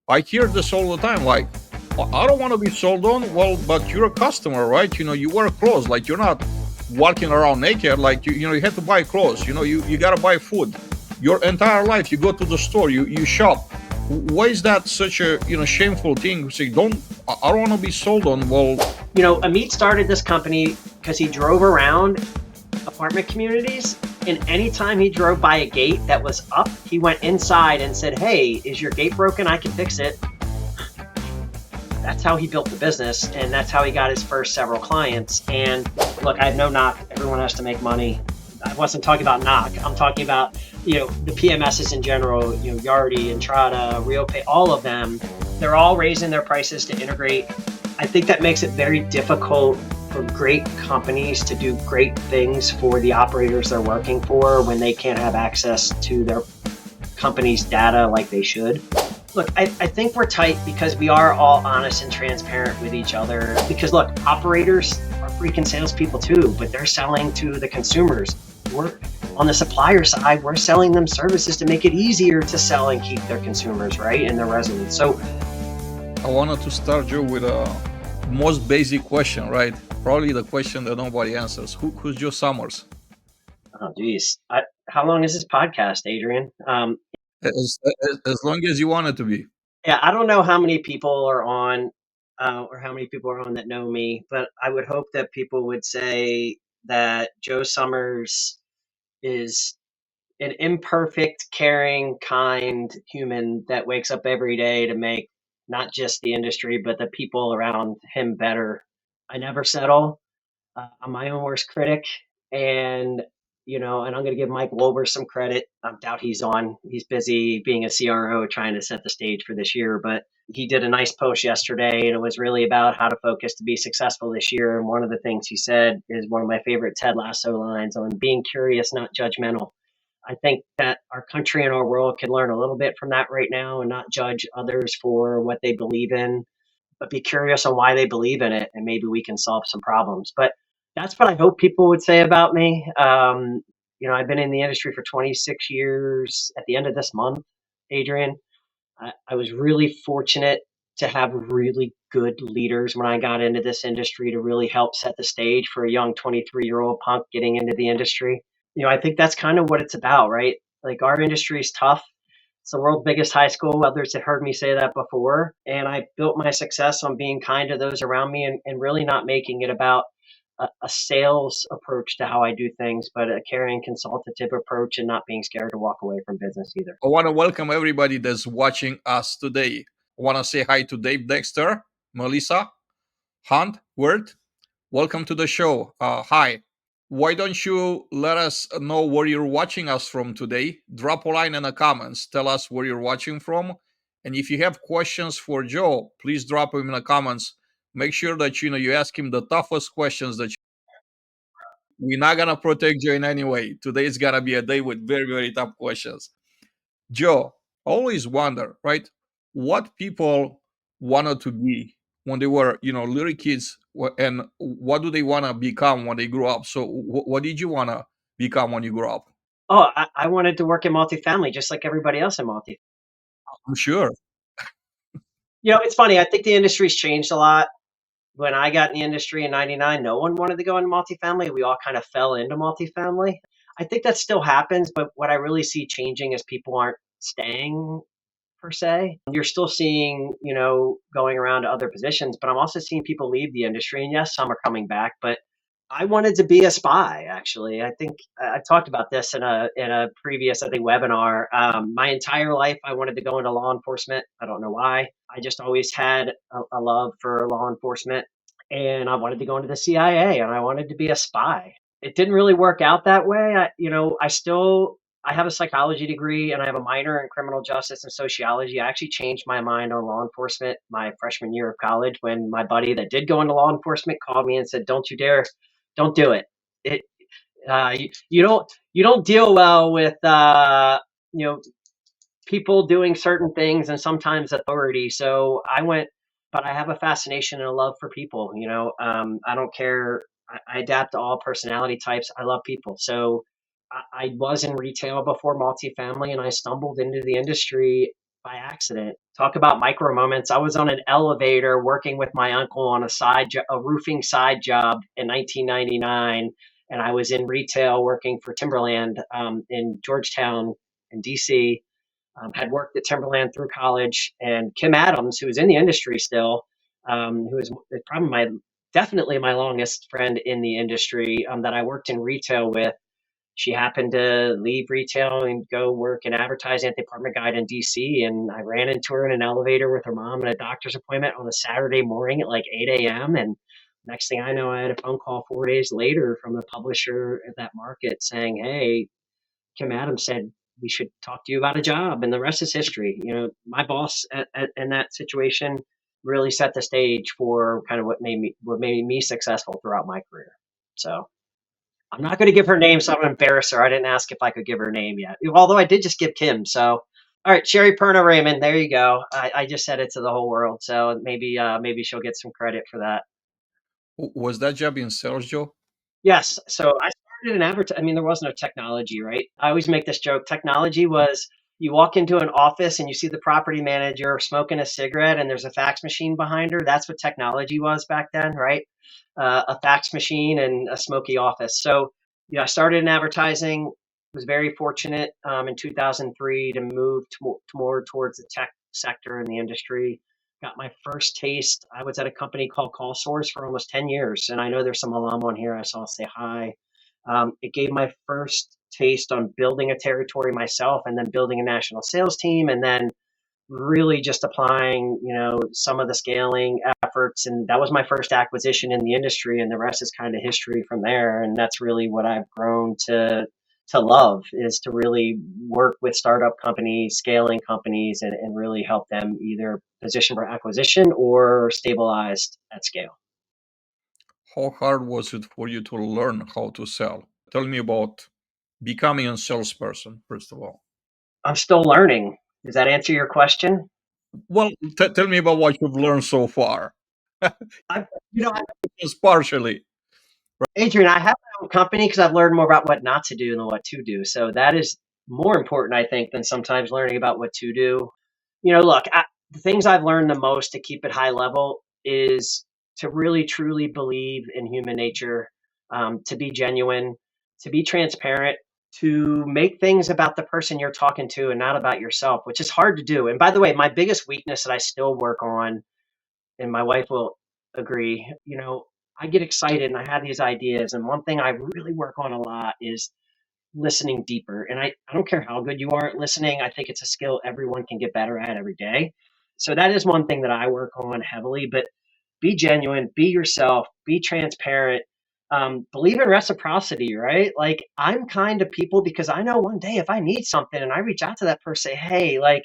I hear this all the time. Like, I don't want to be sold on. Well, but you're a customer, right? You wear clothes. Like, you're not walking around naked. Like, you have to buy clothes. You got to buy food. Your entire life, you go to the store, you shop. Why is that such a shameful thing? Say, I don't want to be sold on. Well, Amit started this company because he drove around apartment communities, and anytime he drove by a gate that was up, he went inside and said, "Hey, is your gate broken? I can fix it." That's how he built the business, and that's how he got his first several clients. And look, I have no knock. Everyone has to make money. I wasn't talking about knock. I'm talking about, the PMSs in general, Yardi, Entrada, RealPay, all of them. They're all raising their prices to integrate. I think that makes it very difficult for great companies to do great things for the operators they're working for when they can't have access to their company's data like they should. Look, I think we're tight because we are all honest and transparent with each other. Because look, operators are freaking salespeople too, but they're selling to the consumers. We're on the supplier side, we're selling them services to make it easier to sell and keep their consumers, right, and their residents. So I wanted to start you with a most basic question, right? Probably the question that nobody answers. Who's Joe Summers? oh geez, how long is this podcast, Adrian? As long as you want it to be. Yeah, I don't know how many people are on, or how many people are on that know me, but I would hope that people would say that Joe Summers is an imperfect, caring, kind human that wakes up every day to make not just the industry, but the people around him better. I never settle. I'm my own worst critic, and and I'm going to give Mike Wilbur some credit. I doubt he's on. He's busy being a CRO, trying to set the stage for this year. But he did a nice post yesterday, and it was really about how to focus to be successful this year. And one of the things he said is one of my favorite Ted Lasso lines on being curious, not judgmental. I think that our country and our world can learn a little bit from that right now and not judge others for what they believe in, but be curious on why they believe in it, and maybe we can solve some problems. But that's what I hope people would say about me. I've been in the industry for 26 years. At the end of this month, Adrian, I was really fortunate to have really good leaders when I got into this industry to really help set the stage for a young 23-year-old punk getting into the industry. I think that's kind of what it's about, right? Like, our industry is tough. It's the world's biggest high school. Others have heard me say that before. And I built my success on being kind to those around me, and really not making it about a sales approach to how I do things, but a caring, consultative approach, and not being scared to walk away from business either. I want to welcome everybody that's watching us today. I want to say hi to Dave Dexter, Melissa, Hunt, Word. Welcome to the show. Hi. Why don't you let us know where you're watching us from today? Drop a line in the comments. Tell us where you're watching from. And if you have questions for Joe, please drop them in the comments. Make sure that you ask him the toughest questions that we're not gonna protect Joe in any way. Today is gonna be a day with very, very tough questions. Joe, always wonder, right? What people wanted to be when they were, little kids, and what do they want to become when they grow up? So, what did you want to become when you grow up? Oh, I wanted to work in multifamily just like everybody else in multi. I'm sure. It's funny. I think the industry's changed a lot. When I got in the industry in '99, no one wanted to go into multifamily. We all kind of fell into multifamily. I think that still happens, but what I really see changing is people aren't staying per se. You're still seeing, going around to other positions, but I'm also seeing people leave the industry. And yes, some are coming back, but I wanted to be a spy. Actually, I think I talked about this in a previous, I think, webinar. My entire life, I wanted to go into law enforcement. I don't know why. I just always had a love for law enforcement, and I wanted to go into the CIA, and I wanted to be a spy. It didn't really work out that way. I have a psychology degree, and I have a minor in criminal justice and sociology. I actually changed my mind on law enforcement my freshman year of college when my buddy that did go into law enforcement called me and said, "Don't you dare, don't do it. It you don't deal well with you know people doing certain things, and sometimes authority." So I went, but I have a fascination and a love for people. I don't care. I adapt to all personality types. I love people. So I was in retail before multifamily, and I stumbled into the industry by accident. Talk about micro moments. I was on an elevator working with my uncle on a roofing side job in 1999, and I was in retail working for Timberland in Georgetown in DC. Had worked at Timberland through college, and Kim Adams, who was in the industry still, who is probably definitely my longest friend in the industry that I worked in retail with. She happened to leave retail and go work in advertising at the apartment guide in DC. And I ran into her in an elevator with her mom at a doctor's appointment on a Saturday morning at like 8 a.m. And next thing I know, I had a phone call 4 days later from the publisher at that market saying, "Hey, Kim Adams said we should talk to you about a job." And the rest is history. My boss in that situation really set the stage for kind of what made me successful throughout my career. So I'm not going to give her name, so I'm going to embarrass her. I didn't ask if I could give her name yet, although I did just give Kim. So, all right, Sherry Perna Raymond, there you go. I just said it to the whole world, so maybe she'll get some credit for that. Was that job in sales, Joe? Yes. So I started in advertising. I mean, there was no technology, right? I always make this joke. Technology was you walk into an office and you see the property manager smoking a cigarette and there's a fax machine behind her. That's what technology was back then, right? A fax machine and a smoky office. So, I started in advertising. Was very fortunate in 2003 to move more towards the tech sector in the industry. Got my first taste. I was at a company called Call Source for almost 10 years. And I know there's some alum on here. I saw say hi. It gave my first taste on building a territory myself and then building a national sales team and then really just applying, some of the scaling efforts. And that was my first acquisition in the industry. And the rest is kind of history from there. And that's really what I've grown to love, is to really work with startup companies, scaling companies, and really help them either position for acquisition or stabilized at scale. How hard was it for you to learn how to sell? Tell me about becoming a salesperson, first of all. I'm still learning. Does that answer your question? Well, tell me about what you've learned so far. I, you know, Just partially. Adrian, I have my own company because I've learned more about what not to do than what to do. So that is more important, I think, than sometimes learning about what to do. Look, the things I've learned the most to keep it high level is to really truly believe in human nature, to be genuine, to be transparent, to make things about the person you're talking to and not about yourself, which is hard to do. And by the way, my biggest weakness that I still work on, and my wife will agree, I get excited and I have these ideas. And one thing I really work on a lot is listening deeper. And I don't care how good you are at listening, I think it's a skill everyone can get better at every day. So that is one thing that I work on heavily. But be genuine, be yourself, be transparent, believe in reciprocity, right? Like, I'm kind of people because I know one day if I need something and I reach out to that person, say, "Hey, like,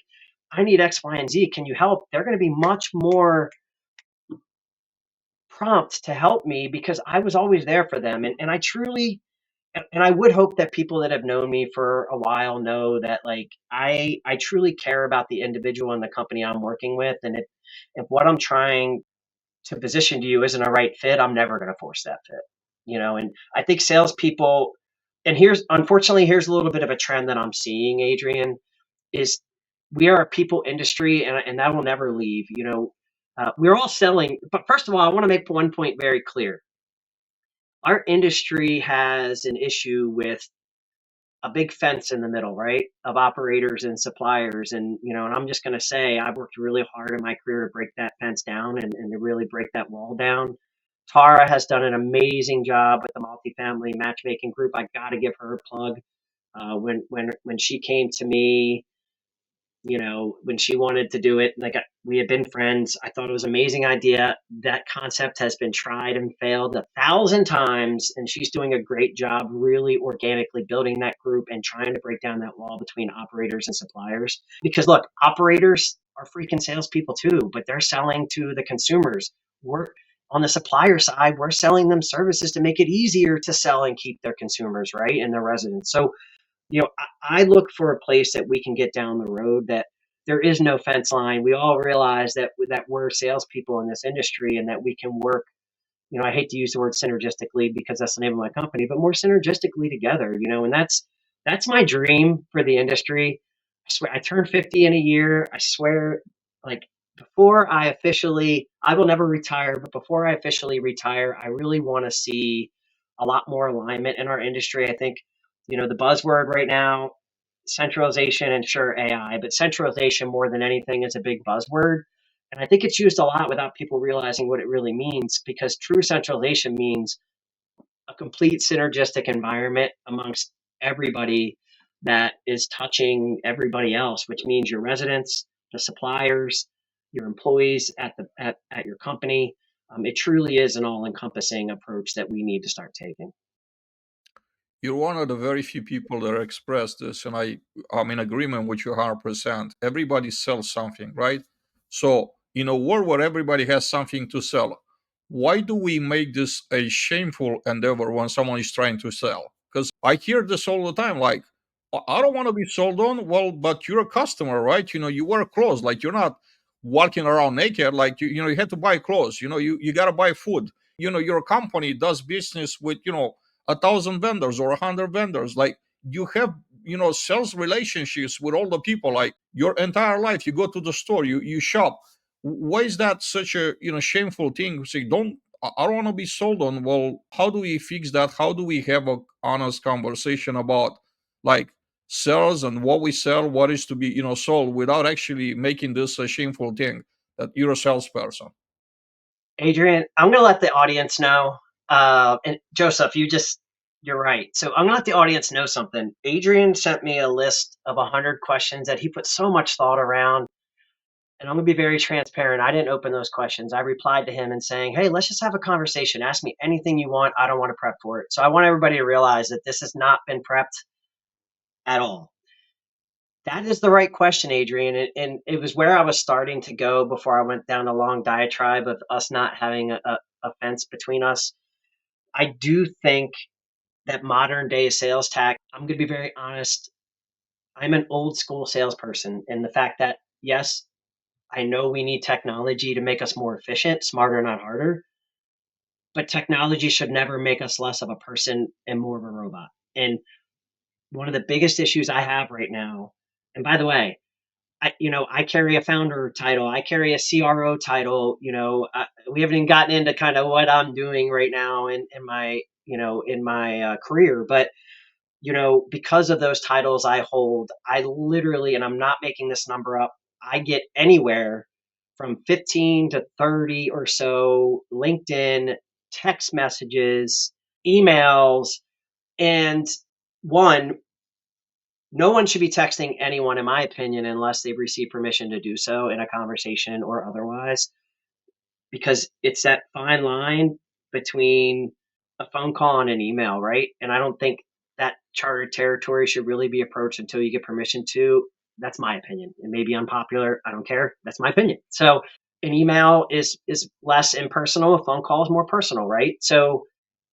I need X, Y, and Z. Can you help?" They're going to be much more prompt to help me because I was always there for them. And I truly, and I would hope that people that have known me for a while know that, like, I truly care about the individual and the company I'm working with. And if what I'm trying to position to you isn't a right fit, I'm never going to force that fit. And I think salespeople, and here's a little bit of a trend that I'm seeing, Adrian, is we are a people industry, and that will never leave. We're all selling, but first of all, I want to make one point very clear. Our industry has an issue with a big fence in the middle, right, of operators and suppliers. And I'm just going to say I've worked really hard in my career to break that fence down and to really break that wall down. Tara has done an amazing job with the multifamily matchmaking group. I got to give her a plug. When she came to me, when she wanted to do it, like, we had been friends. I thought it was an amazing idea. That concept has been tried and failed 1,000 times, and she's doing a great job really organically building that group and trying to break down that wall between operators and suppliers. Because look, operators are freaking salespeople too, but they're selling to the consumers. We're on the supplier side, we're selling them services to make it easier to sell and keep their consumers, right, and their residents. So I look for a place that we can get down the road, that there is no fence line. We all realize that we're salespeople in this industry and that we can work. I hate to use the word synergistically because that's the name of my company, but more synergistically together. And that's my dream for the industry. I swear, I turned 50 in a year. I swear, like I will never retire, but before I officially retire, I really want to see a lot more alignment in our industry. I think, the buzzword right now, centralization and sure AI, but centralization more than anything is a big buzzword. And I think it's used a lot without people realizing what it really means, because true centralization means a complete synergistic environment amongst everybody that is touching everybody else, which means your residents, the suppliers, your employees at your company. It truly is an all-encompassing approach that we need to start taking. You're one of the very few people that express this, and I'm in agreement with you 100%. Everybody sells something, right? So, in a world where everybody has something to sell, why do we make this a shameful endeavor when someone is trying to sell? Because I hear this all the time, like, I don't want to be sold on. Well, but you're a customer, right? You wear clothes, like you're not walking around naked, like you had to buy clothes, you got to buy food. Your company does business with 1,000 vendors or 100 vendors. Like, you have sales relationships with all the people, like your entire life. You go to the store, you shop. Why is that such a shameful thing? Say, I don't want to be sold on. Well, how do we fix that? How do we have a honest conversation about, like, sales and what we sell, what is to be sold, without actually making this a shameful thing that you're a salesperson? Adrian, I'm going to let the audience know. And Joseph, you're right. So I'm going to let the audience know something. Adrian sent me a list of 100 questions that he put so much thought around. And I'm going to be very transparent. I didn't open those questions. I replied to him and saying, hey, let's just have a conversation. Ask me anything you want. I don't want to prep for it. So I want everybody to realize that this has not been prepped at all. That is the right question, Adrian. And it was where I was starting to go before I went down a long diatribe of us not having a fence between us. I do think that modern day sales tack, I'm going to be very honest, I'm an old school salesperson. And the fact that, yes, I know we need technology to make us more efficient, smarter, not harder, but technology should never make us less of a person and more of a robot. And one of the biggest issues I have right now, and by the way, I carry a founder title. I carry a CRO title. We haven't even gotten into kind of what I'm doing right now in my career, but because of those titles I hold, I literally, and I'm not making this number up, I get anywhere from 15 to 30 or so LinkedIn text messages, emails, and one, no one should be texting anyone, in my opinion, unless they've received permission to do so in a conversation or otherwise, because it's that fine line between a phone call and an email, right? And I don't think that chartered territory should really be approached until you get permission to. That's my opinion. It may be unpopular. I don't care. That's my opinion. So an email is less impersonal. A phone call is more personal, right? So,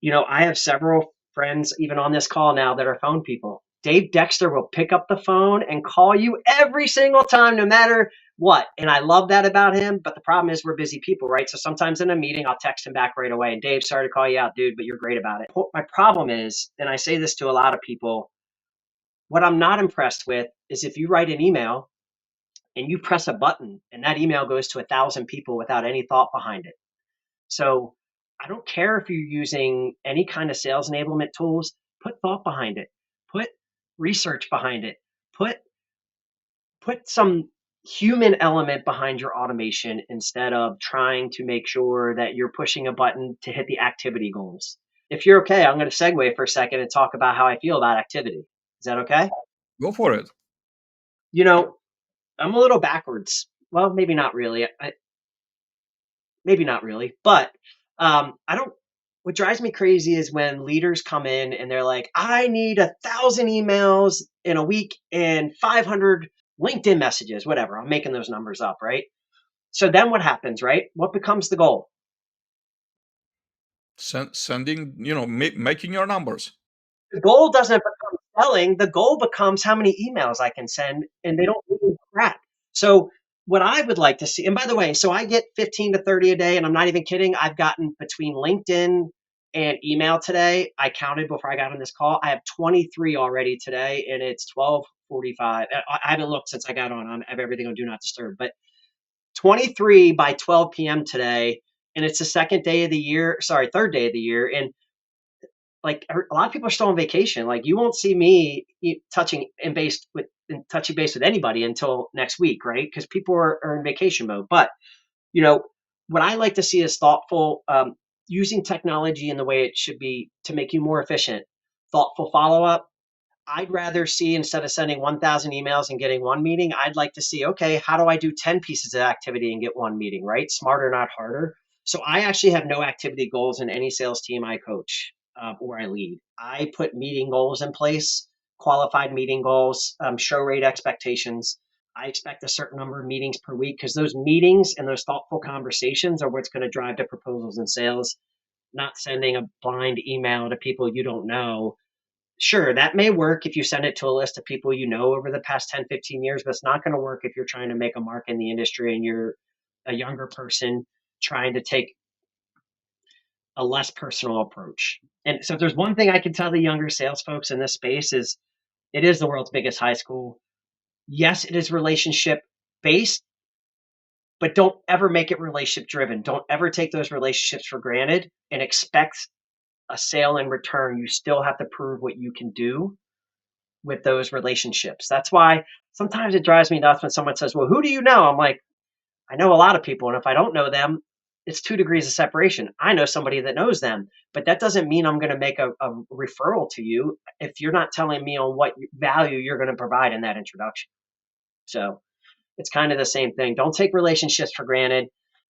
I have several friends even on this call now that are phone people. Dave Dexter will pick up the phone and call you every single time, no matter what. And I love that about him. But the problem is we're busy people, right? So sometimes in a meeting, I'll text him back right away. And Dave, sorry to call you out, dude, but you're great about it. My problem is, and I say this to a lot of people, what I'm not impressed with is if you write an email and you press a button and that email goes to 1,000 people without any thought behind it. So I don't care if you're using any kind of sales enablement tools, put thought behind it, put research behind it, put some human element behind your automation instead of trying to make sure that you're pushing a button to hit the activity goals. If you're okay, I'm going to segue for a second and talk about how I feel about activity. Is that okay? Go for it. You know, I'm a little backwards. Well, maybe not really. Maybe not really, but I don't. What drives me crazy is when leaders come in and they're like, "I need 1,000 emails in a week and 500 LinkedIn messages, whatever." I'm making those numbers up, right? So then what happens, right? What becomes the goal? Sending, making your numbers. The goal doesn't become selling. The goal becomes how many emails I can send, and they don't mean crap. So what I would like to see, and by the way, so I get 15 to 30 a day, and I'm not even kidding. I've gotten between LinkedIn and email today. I counted before I got on this call. I have 23 already today, and it's 12:45. I haven't looked since I got on. I have everything on Do Not Disturb, but 23 by 12 p.m. today, and it's the second day of the year. Sorry, third day of the year, and like a lot of people are still on vacation. Like you won't see me touching base with anybody until next week, right? Because people are in vacation mode. But you know, what I like to see is thoughtful, using technology in the way it should be to make you more efficient. Thoughtful follow up. I'd rather see, instead of sending 1,000 emails and getting one meeting, I'd like to see, okay, how do I do 10 pieces of activity and get one meeting, right? Smarter, not harder. So I actually have no activity goals in any sales team I coach or I lead. I put meeting goals in place, qualified meeting goals, show rate expectations. I expect a certain number of meetings per week because those meetings and those thoughtful conversations are what's going to drive the proposals and sales, not sending a blind email to people you don't know. Sure, that may work if you send it to a list of people you know over the past 10, 15 years, but it's not going to work if you're trying to make a mark in the industry and you're a younger person trying to take a less personal approach. And so if there's one thing I can tell the younger sales folks in this space is it is the world's biggest high school. Yes, it is relationship based, but don't ever make it relationship driven. Don't ever take those relationships for granted and expect a sale in return. You still have to prove what you can do with those relationships. That's why sometimes it drives me nuts when someone says, well, who do you know? I'm like, I know a lot of people. And if I don't know them, it's 2 degrees of separation. I know somebody that knows them, but that doesn't mean I'm going to make a referral to you if you're not telling me on what value you're going to provide in that introduction. So it's kind of the same thing. Don't take relationships for granted.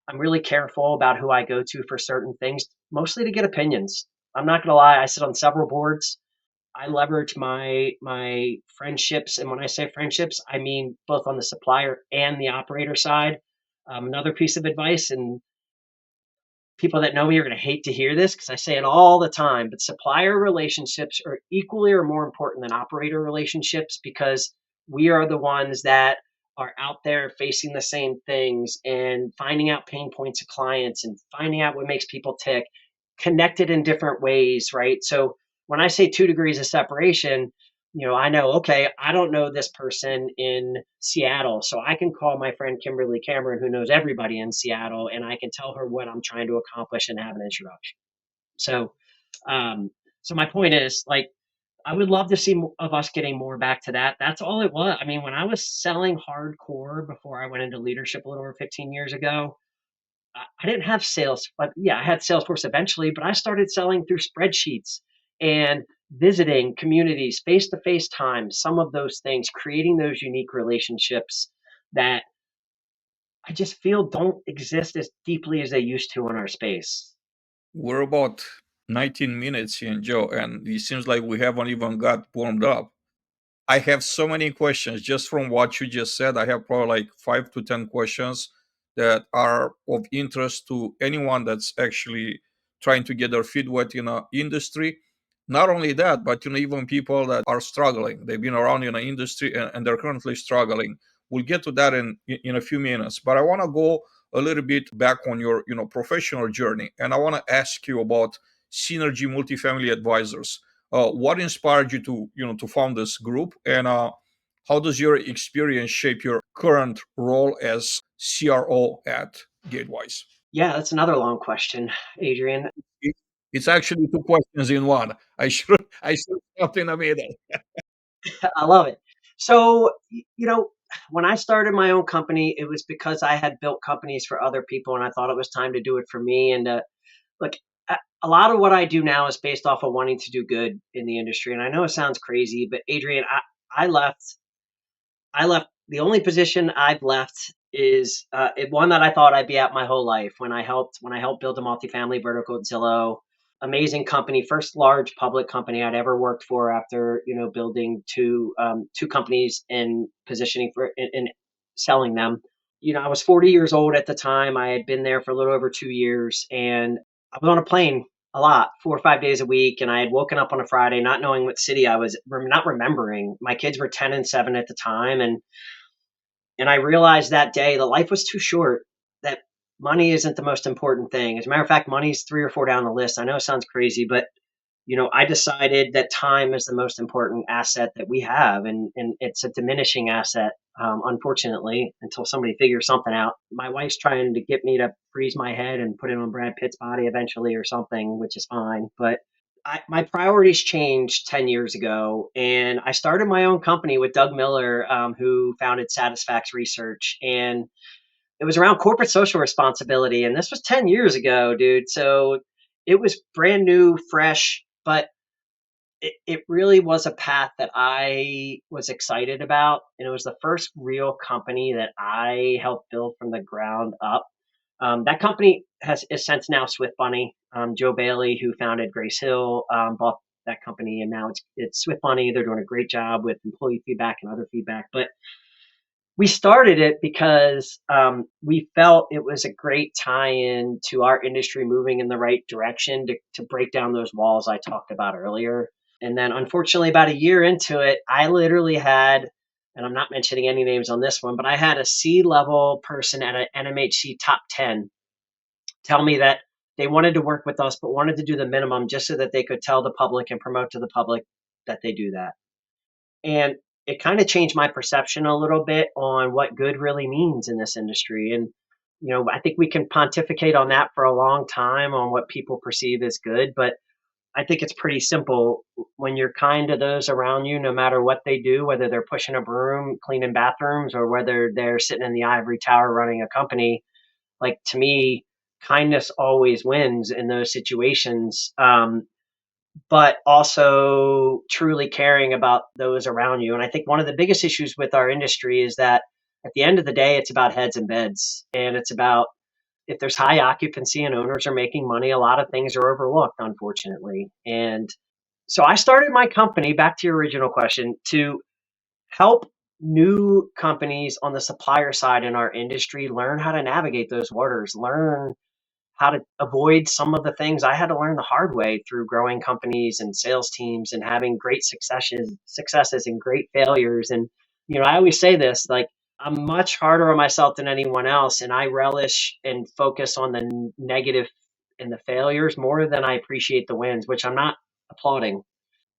I'm really careful about who I go to for certain things, mostly to get opinions. I'm not going to lie. I sit on several boards. I leverage my friendships, and when I say friendships, I mean both on the supplier and the operator side. Another piece of advice, and people that know me are going to hate to hear this because I say it all the time, but supplier relationships are equally or more important than operator relationships because we are the ones that are out there facing the same things and finding out pain points of clients and finding out what makes people tick, connected in different ways, right? So when I say 2 degrees of separation, I know, okay, I don't know this person in Seattle, so I can call my friend Kimberly Cameron, who knows everybody in Seattle, and I can tell her what I'm trying to accomplish and have an introduction. So, so my point is, like, I would love to see of us getting more back to that. That's all it was. I mean, when I was selling hardcore before I went into leadership a little over 15 years ago, I didn't have sales, but yeah, I had Salesforce eventually, but I started selling through spreadsheets and visiting communities, face to face time, some of those things, creating those unique relationships that I just feel don't exist as deeply as they used to in our space. We're about 19 minutes in, Joe, and it seems like we haven't even got warmed up. I have so many questions just from what you just said. I have probably like 5 to 10 questions that are of interest to anyone that's actually trying to get their feet wet in an industry. Not only that, but even people that are struggling. They've been around in an industry and they're currently struggling. We'll get to that in a few minutes. But I want to go a little bit back on your professional journey, and I want to ask you about Synergy Multifamily Advisors. What inspired you to found this group, and how does your experience shape your current role as CRO at GateWise? Yeah, that's another long question, Adrian. It- It's actually 2 questions in one. I should stop in the middle. I love it. So, when I started my own company, it was because I had built companies for other people and I thought it was time to do it for me. And look, a lot of what I do now is based off of wanting to do good in the industry. And I know it sounds crazy, but Adrian, I left. The only position I've left is one that I thought I'd be at my whole life when I helped build a multifamily vertical at Zillow. Amazing company, first large public company I'd ever worked for after building two companies and positioning for and selling them. I was 40 years old at the time. I had been there for a little over 2 years, and I was on a plane a lot, 4 or 5 days a week. And I had woken up on a Friday not knowing what city I was, not remembering. My kids were 10 and 7 at the time, and I realized that day that life was too short. That money isn't the most important thing. As a matter of fact, money's 3 or 4 down the list. I know it sounds crazy, but I decided that time is the most important asset that we have, and it's a diminishing asset, unfortunately, until somebody figures something out. My wife's trying to get me to freeze my head and put it on Brad Pitt's body eventually or something, which is fine. But my priorities changed 10 years ago, and I started my own company with Doug Miller, who founded Satisfax Research. And it was around corporate social responsibility. And this was 10 years ago, dude. So it was brand new, fresh, but it really was a path that I was excited about. And it was the first real company that I helped build from the ground up. That company is since now Swift Bunny. Joe Bailey, who founded Grace Hill, bought that company, and now it's Swift Bunny. They're doing a great job with employee feedback and other feedback. But we started it because we felt it was a great tie-in to our industry moving in the right direction to break down those walls I talked about earlier. And then, unfortunately, about a year into it, I literally had, and I'm not mentioning any names on this one, but I had a C-level person at an NMHC top 10 tell me that they wanted to work with us, but wanted to do the minimum just so that they could tell the public and promote to the public that they do that. And it kind of changed my perception a little bit on what good really means in this industry. And, I think we can pontificate on that for a long time on what people perceive as good, but I think it's pretty simple. When you're kind to those around you, no matter what they do, whether they're pushing a broom, cleaning bathrooms, or whether they're sitting in the ivory tower running a company, like, to me, kindness always wins in those situations. But also truly caring about those around you. And I think one of the biggest issues with our industry is that at the end of the day, it's about heads and beds. And it's about, if there's high occupancy and owners are making money, a lot of things are overlooked, unfortunately. And so I started my company, back to your original question, to help new companies on the supplier side in our industry learn how to navigate those waters, learn how to avoid some of the things I had to learn the hard way through growing companies and sales teams and having great successes and great failures. And, I always say this, like, I'm much harder on myself than anyone else. And I relish and focus on the negative and the failures more than I appreciate the wins, which I'm not applauding.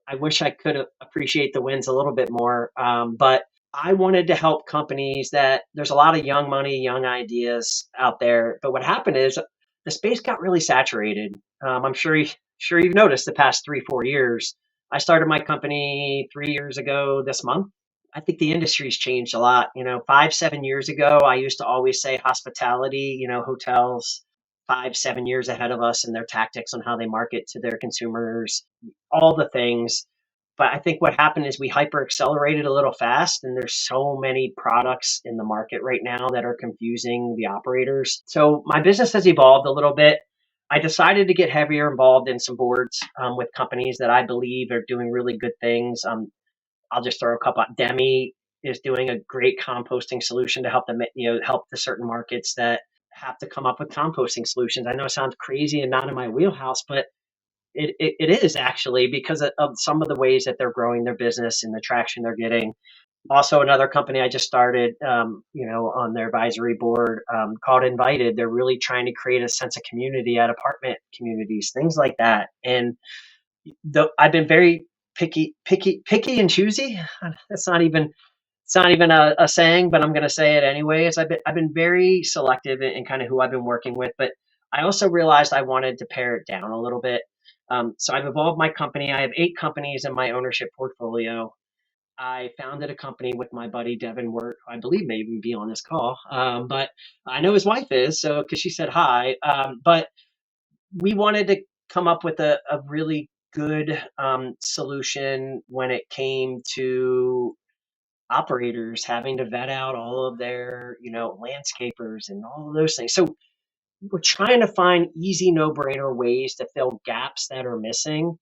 I wish I could appreciate the wins a little bit more. But I wanted to help companies that there's a lot of young money, young ideas out there. But what happened is the space got really saturated. I'm sure you've noticed the past 3-4 years. I started my company 3 years ago this month. I think the industry's changed a lot. 5-7 years ago, I used to always say hospitality, hotels 5-7 years ahead of us and their tactics on how they market to their consumers, all the things. But I think what happened is we hyper accelerated a little fast, and there's so many products in the market right now that are confusing the operators. So my business has evolved a little bit. I decided to get heavier involved in some boards with companies that I believe are doing really good things. I'll just throw a couple out. Demi is doing a great composting solution to help them, help the certain markets that have to come up with composting solutions. I know it sounds crazy and not in my wheelhouse, but it is actually, because of some of the ways that they're growing their business and the traction they're getting. Also, another company I just started, on their advisory board, called Invited. They're really trying to create a sense of community at apartment communities, things like that. And I've been very picky and choosy. That's not even it's not even a saying, but I'm going to say it anyways. I've been very selective in kind of who I've been working with, but I also realized I wanted to pare it down a little bit. So I've evolved my company. I have 8 companies in my ownership portfolio. I founded a company with my buddy Devin Wirt, who I believe may even be on this call, but I know his wife is, so because she said hi. But we wanted to come up with a really good solution when it came to operators having to vet out all of their, landscapers and all of those things. So we're trying to find easy, no-brainer ways to fill gaps that are missing.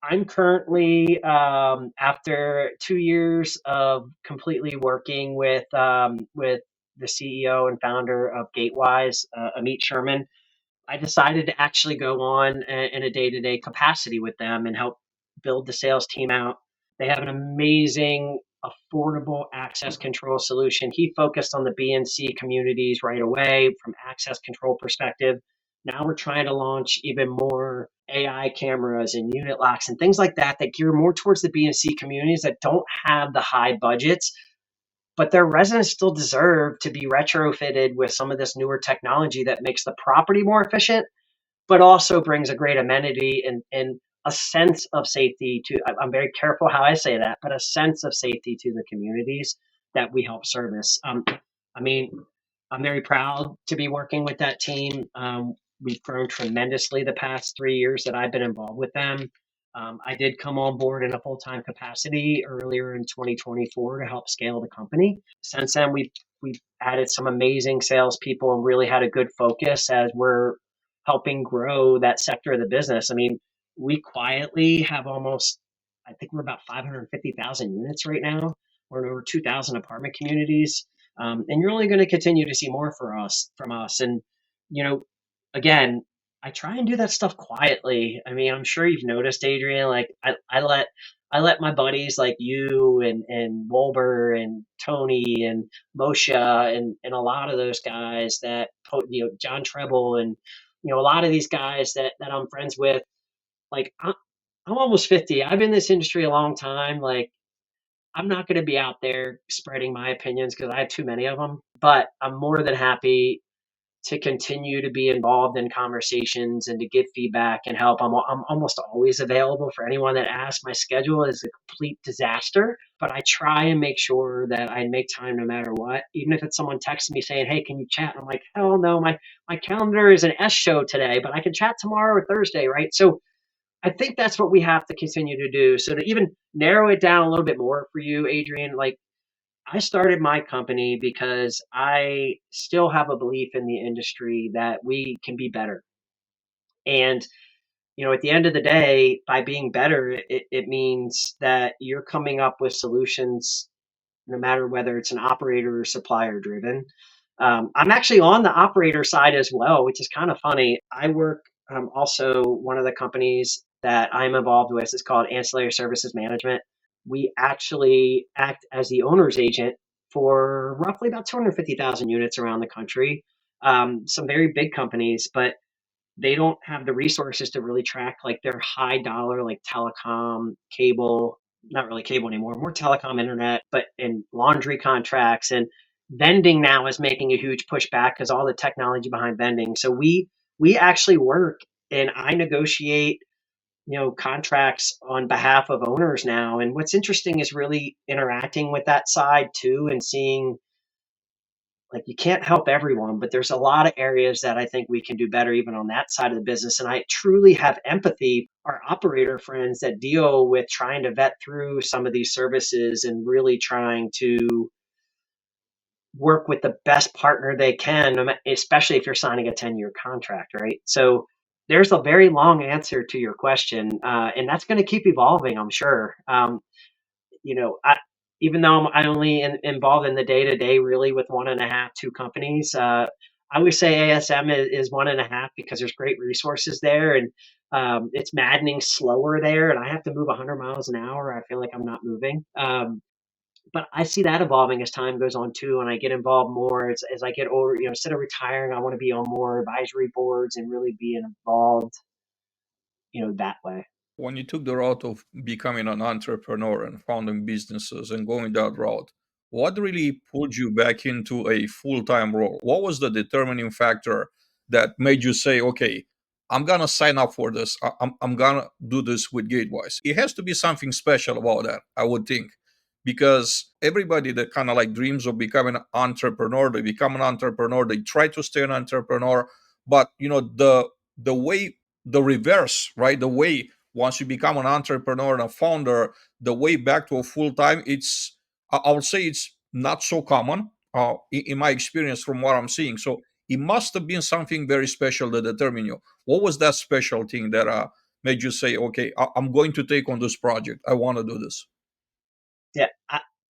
I'm currently, after 2 years of completely working with the CEO and founder of GateWise, Amit Sherman, I decided to actually go on in a day-to-day capacity with them and help build the sales team out. They have an amazing, affordable access control solution. He focused on the B and C communities right away from access control perspective. Now we're trying to launch even more AI cameras and unit locks and things like that that gear more towards the B and C communities that don't have the high budgets, but their residents still deserve to be retrofitted with some of this newer technology that makes the property more efficient, but also brings a great amenity and a sense of safety to, I'm very careful how I say that, but a sense of safety to the communities that we help service. I mean, I'm very proud to be working with that team. We've grown tremendously the past 3 years that I've been involved with them. I did come on board in a full-time capacity earlier in 2024 to help scale the company. Since then, we've added some amazing salespeople and really had a good focus as we're helping grow that sector of the business. I mean, we quietly have almost, I think we're about 550,000 units right now. We're in over 2,000 apartment communities. And you're only going to continue to see more for us from us. And, you know, again, I try and do that stuff quietly. I mean, I'm sure you've noticed, Adrian, like I let my buddies like you and Wolber and Tony and Moshe and a lot of those guys that, John Treble and, a lot of these guys that I'm friends with, like I'm almost 50. I've been in this industry a long time. Like I'm not going to be out there spreading my opinions because I have too many of them, but I'm more than happy to continue to be involved in conversations and to give feedback and help. I'm almost always available for anyone that asks. My schedule is a complete disaster, but I try and make sure that I make time no matter what. Even if it's someone texting me saying, "Hey, can you chat?" I'm like, "Hell no, my calendar is an S show today, but I can chat tomorrow or Thursday, right?" So I think that's what we have to continue to do. So to even narrow it down a little bit more for you, Adrian, like I started my company because I still have a belief in the industry that we can be better. And, at the end of the day, by being better, it means that you're coming up with solutions no matter whether it's an operator or supplier driven. I'm actually on the operator side as well, which is kind of funny. I work also one of the companies that I'm involved with is called Ancillary Services Management. We actually act as the owner's agent for roughly about 250,000 units around the country. Some very big companies, but they don't have the resources to really track like their high dollar, like telecom, cable, not really cable anymore, more telecom, internet, but in laundry contracts and vending now is making a huge pushback because all the technology behind vending. So we actually work and I negotiate, contracts on behalf of owners now. And what's interesting is really interacting with that side too and seeing like you can't help everyone, but there's a lot of areas that I think we can do better even on that side of the business. And I truly have empathy for our operator friends that deal with trying to vet through some of these services and really trying to work with the best partner they can, especially if you're signing a 10-year contract, right? So there's a very long answer to your question, and that's going to keep evolving, I'm sure. I, even though I only involved in the day to day really with one and a half, two companies, I would say ASM is one and a half because there's great resources there and it's maddening slower there. And I have to move 100 miles an hour. I feel like I'm not moving. But I see that evolving as time goes on too. And I get involved more as I get older, instead of retiring, I want to be on more advisory boards and really be involved, that way. When you took the route of becoming an entrepreneur and founding businesses and going that route, what really pulled you back into a full-time role? What was the determining factor that made you say, okay, I'm gonna sign up for this. I'm gonna do this with GateWise. It has to be something special about that, I would think, because everybody that kind of like dreams of becoming an entrepreneur, they become an entrepreneur, they try to stay an entrepreneur, but the way, the reverse, right? The way once you become an entrepreneur and a founder, the way back to a full time, I would say it's not so common in my experience from what I'm seeing. So it must have been something very special that determined you. What was that special thing that made you say, okay, I'm going to take on this project. I want to do this. Yeah,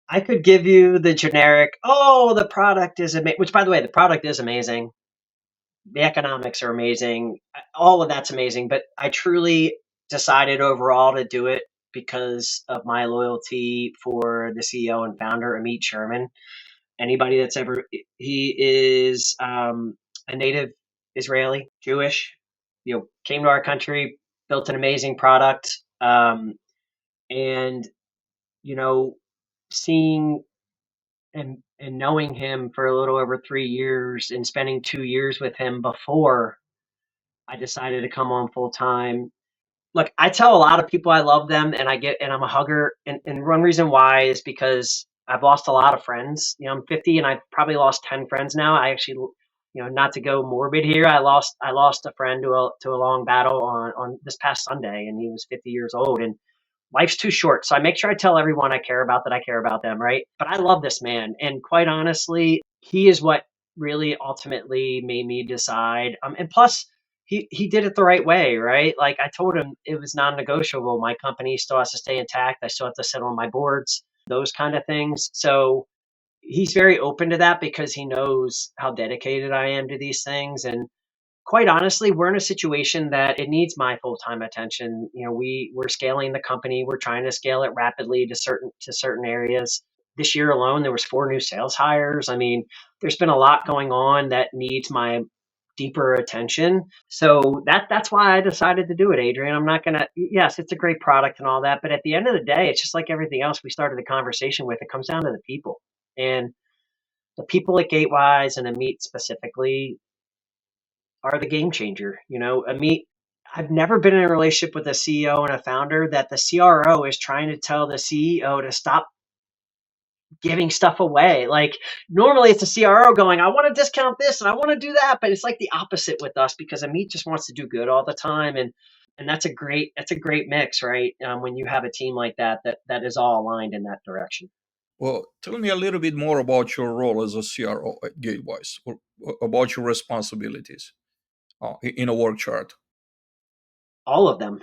I could give you the generic, oh, the product is amazing, which by the way, the product is amazing. The economics are amazing. All of that's amazing. But I truly decided overall to do it because of my loyalty for the CEO and founder, Amit Sherman. Anybody that's ever, he is a native Israeli, Jewish, came to our country, built an amazing product. And, you know, seeing and knowing him for a little over 3 years and spending 2 years with him before I decided to come on full time. Look, I tell a lot of people I love them and I'm a hugger. And one reason why is because I've lost a lot of friends. I'm 50 and I've probably lost 10 friends now. I actually, not to go morbid here, I lost a friend to a long battle on this past Sunday, and he was 50 years old. And life's too short. So I make sure I tell everyone I care about that I care about them, right? But I love this man. And quite honestly, he is what really ultimately made me decide. And plus, he did it the right way, right? Like I told him it was non negotiable. My company still has to stay intact. I still have to sit on my boards, those kind of things. So he's very open to that because he knows how dedicated I am to these things. And quite honestly, we're in a situation that it needs my full-time attention. We're scaling the company. We're trying to scale it rapidly to certain areas. This year alone, there was 4 new sales hires. I mean, there's been a lot going on that needs my deeper attention. So that's why I decided to do it, Adrian. I'm not gonna. Yes, it's a great product and all that, but at the end of the day, it's just like everything else we started the conversation with. It comes down to the people, and the people at GateWise and Amit specifically are the game changer. Amit, I've never been in a relationship with a CEO and a founder that the CRO is trying to tell the CEO to stop giving stuff away. Like normally it's a CRO going, I want to discount this and I want to do that, but it's like the opposite with us because Amit just wants to do good all the time. And that's a great mix, right? When you have a team like that is all aligned in that direction. Well, tell me a little bit more about your role as a CRO at GateWise, or about your responsibilities in a work chart. All of them.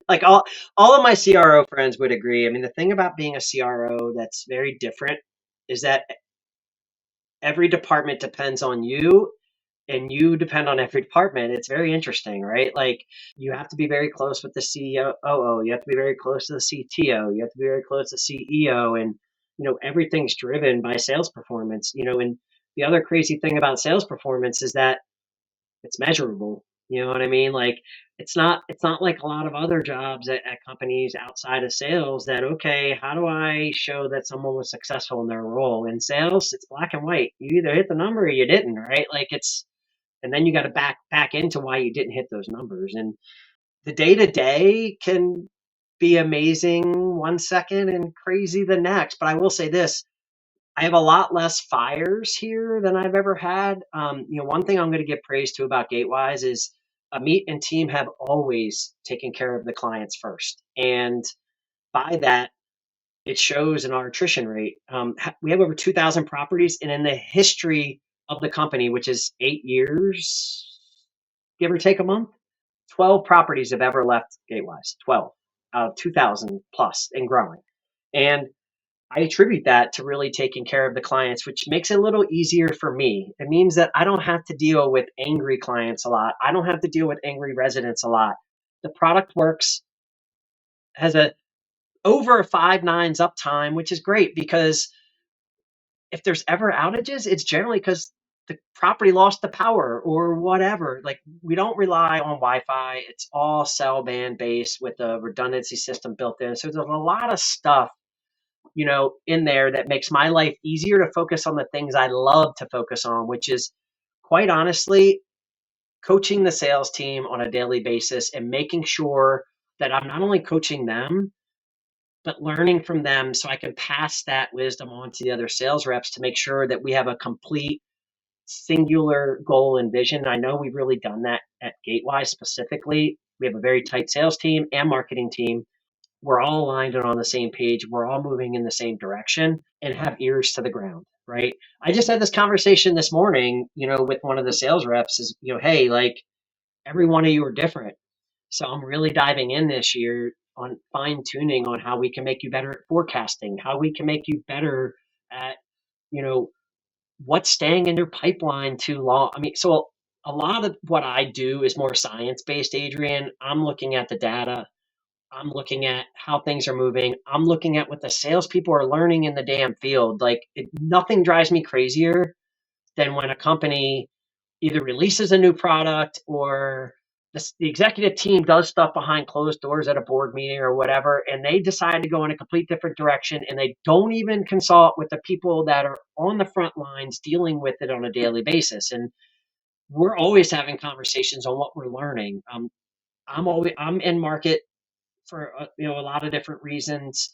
Like all of my CRO friends would agree. I mean, the thing about being a CRO that's very different is that every department depends on you and you depend on every department. It's very interesting, right? Like you have to be very close with the CEO, you have to be very close to the CTO, you have to be very close to CEO, and everything's driven by sales performance. And the other crazy thing about sales performance is that it's measurable. You know what I mean? Like it's not like a lot of other jobs at companies outside of sales that, okay, how do I show that someone was successful in their role? In sales, it's black and white. You either hit the number or you didn't, right? Like and then you got to back into why you didn't hit those numbers. And the day to day can be amazing 1 second and crazy the next. But I will say this, I have a lot less fires here than I've ever had. One thing I'm going to give praise to about GateWise is Amit and team have always taken care of the clients first. And by that, it shows in our attrition rate. We have over 2,000 properties, and in the history of the company, which is 8 years, give or take a month, 12 properties have ever left GateWise. 12 out of 2,000 plus and growing. And I attribute that to really taking care of the clients, which makes it a little easier for me. It means that I don't have to deal with angry clients a lot. I don't have to deal with angry residents a lot. The product works, has a over a 5 nines uptime, which is great because if there's ever outages, it's generally because the property lost the power or whatever. Like we don't rely on Wi-Fi. It's all cell band based with a redundancy system built in. So there's a lot of stuff in there that makes my life easier to focus on the things I love to focus on, which is quite honestly coaching the sales team on a daily basis and making sure that I'm not only coaching them, but learning from them so I can pass that wisdom on to the other sales reps to make sure that we have a complete singular goal and vision. I know we've really done that at GateWise specifically. We have a very tight sales team and marketing team. We're all aligned and on the same page. We're all moving in the same direction and have ears to the ground, right? I just had this conversation this morning, with one of the sales reps is, hey, like every one of you are different. So I'm really diving in this year on fine tuning on how we can make you better at forecasting, how we can make you better at, you know, what's staying in your pipeline too long. I mean, so a lot of what I do is more science based, Adrian. I'm looking at the data. I'm looking at how things are moving. I'm looking at what the salespeople are learning in the damn field. Like nothing drives me crazier than when a company either releases a new product or the executive team does stuff behind closed doors at a board meeting or whatever, and they decide to go in a complete different direction, and they don't even consult with the people that are on the front lines dealing with it on a daily basis. And we're always having conversations on what we're learning. I'm in market for a lot of different reasons.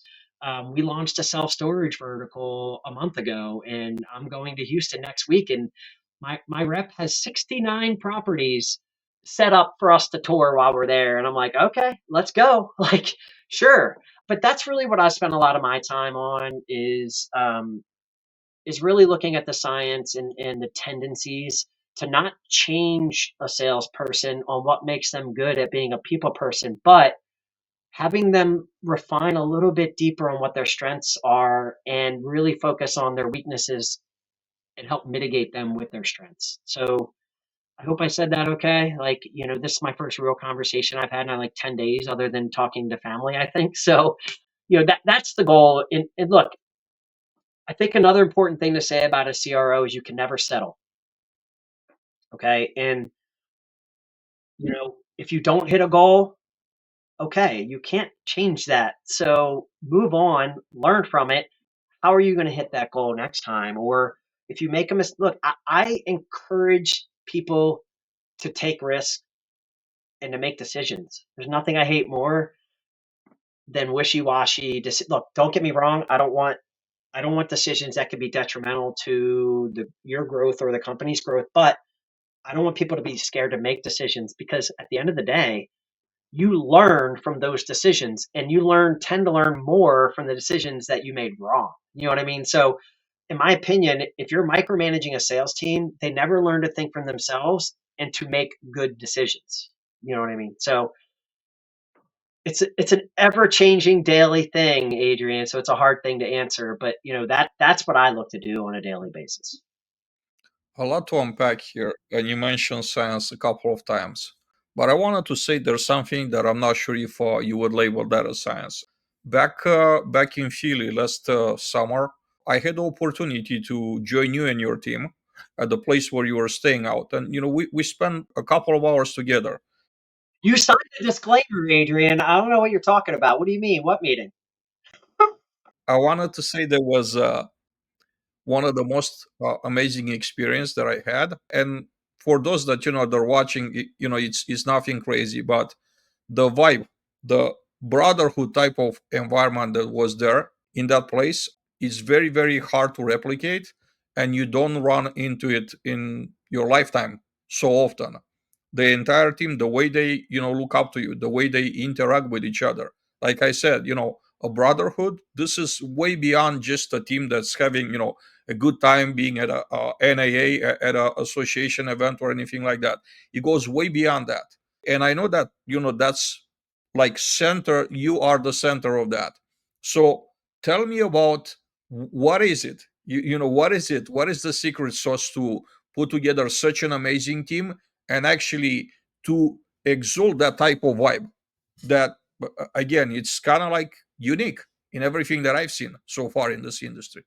We launched a self storage vertical a month ago, and I'm going to Houston next week, and my rep has 69 properties set up for us to tour while we're there, and I'm like, okay, let's go, like, sure. But that's really what I spend a lot of my time on is really looking at the science and the tendencies to not change a salesperson on what makes them good at being a people person, but having them refine a little bit deeper on what their strengths are and really focus on their weaknesses and help mitigate them with their strengths. So I hope I said that okay. Like, this is my first real conversation I've had in like 10 days other than talking to family, I think. So, that's the goal. And look, I think another important thing to say about a CRO is you can never settle. Okay. And, if you don't hit a goal, okay, you can't change that. So move on, learn from it. How are you going to hit that goal next time? Or if you make a mistake, look, I encourage people to take risks and to make decisions. There's nothing I hate more than wishy-washy. Look, don't get me wrong. I don't want decisions that could be detrimental to your growth or the company's growth, but I don't want people to be scared to make decisions because at the end of the day, you learn from those decisions and you tend to learn more from the decisions that you made wrong. You know what I mean? So in my opinion, if you're micromanaging a sales team, they never learn to think for themselves and to make good decisions. You know what I mean? So it's an ever changing daily thing, Adrian. So it's a hard thing to answer, but that's what I look to do on a daily basis. A lot to unpack here, and you mentioned science a couple of times. But I wanted to say there's something that I'm not sure if you would label that as science. Back in Philly last summer, I had the opportunity to join you and your team at the place where you were staying out, and we spent a couple of hours together. You signed a disclaimer, Adrian. I don't know what you're talking about. What do you mean? What meeting? I wanted to say there was one of the most amazing experience that I had. And for those that they're watching, it's nothing crazy, but the vibe, the brotherhood type of environment that was there in that place is very very hard to replicate, and you don't run into it in your lifetime so often. The entire team, the way they look up to you, the way they interact with each other, like I said, a brotherhood. This is way beyond just a team that's having a good time being at a NAA, at a association event or anything like that. It goes way beyond that. And I know that that's like center. You are the center of that. So tell me about what is it? What is it? What is the secret sauce to put together such an amazing team and actually to exalt that type of vibe? That again, it's kind of like unique in everything that I've seen so far in this industry.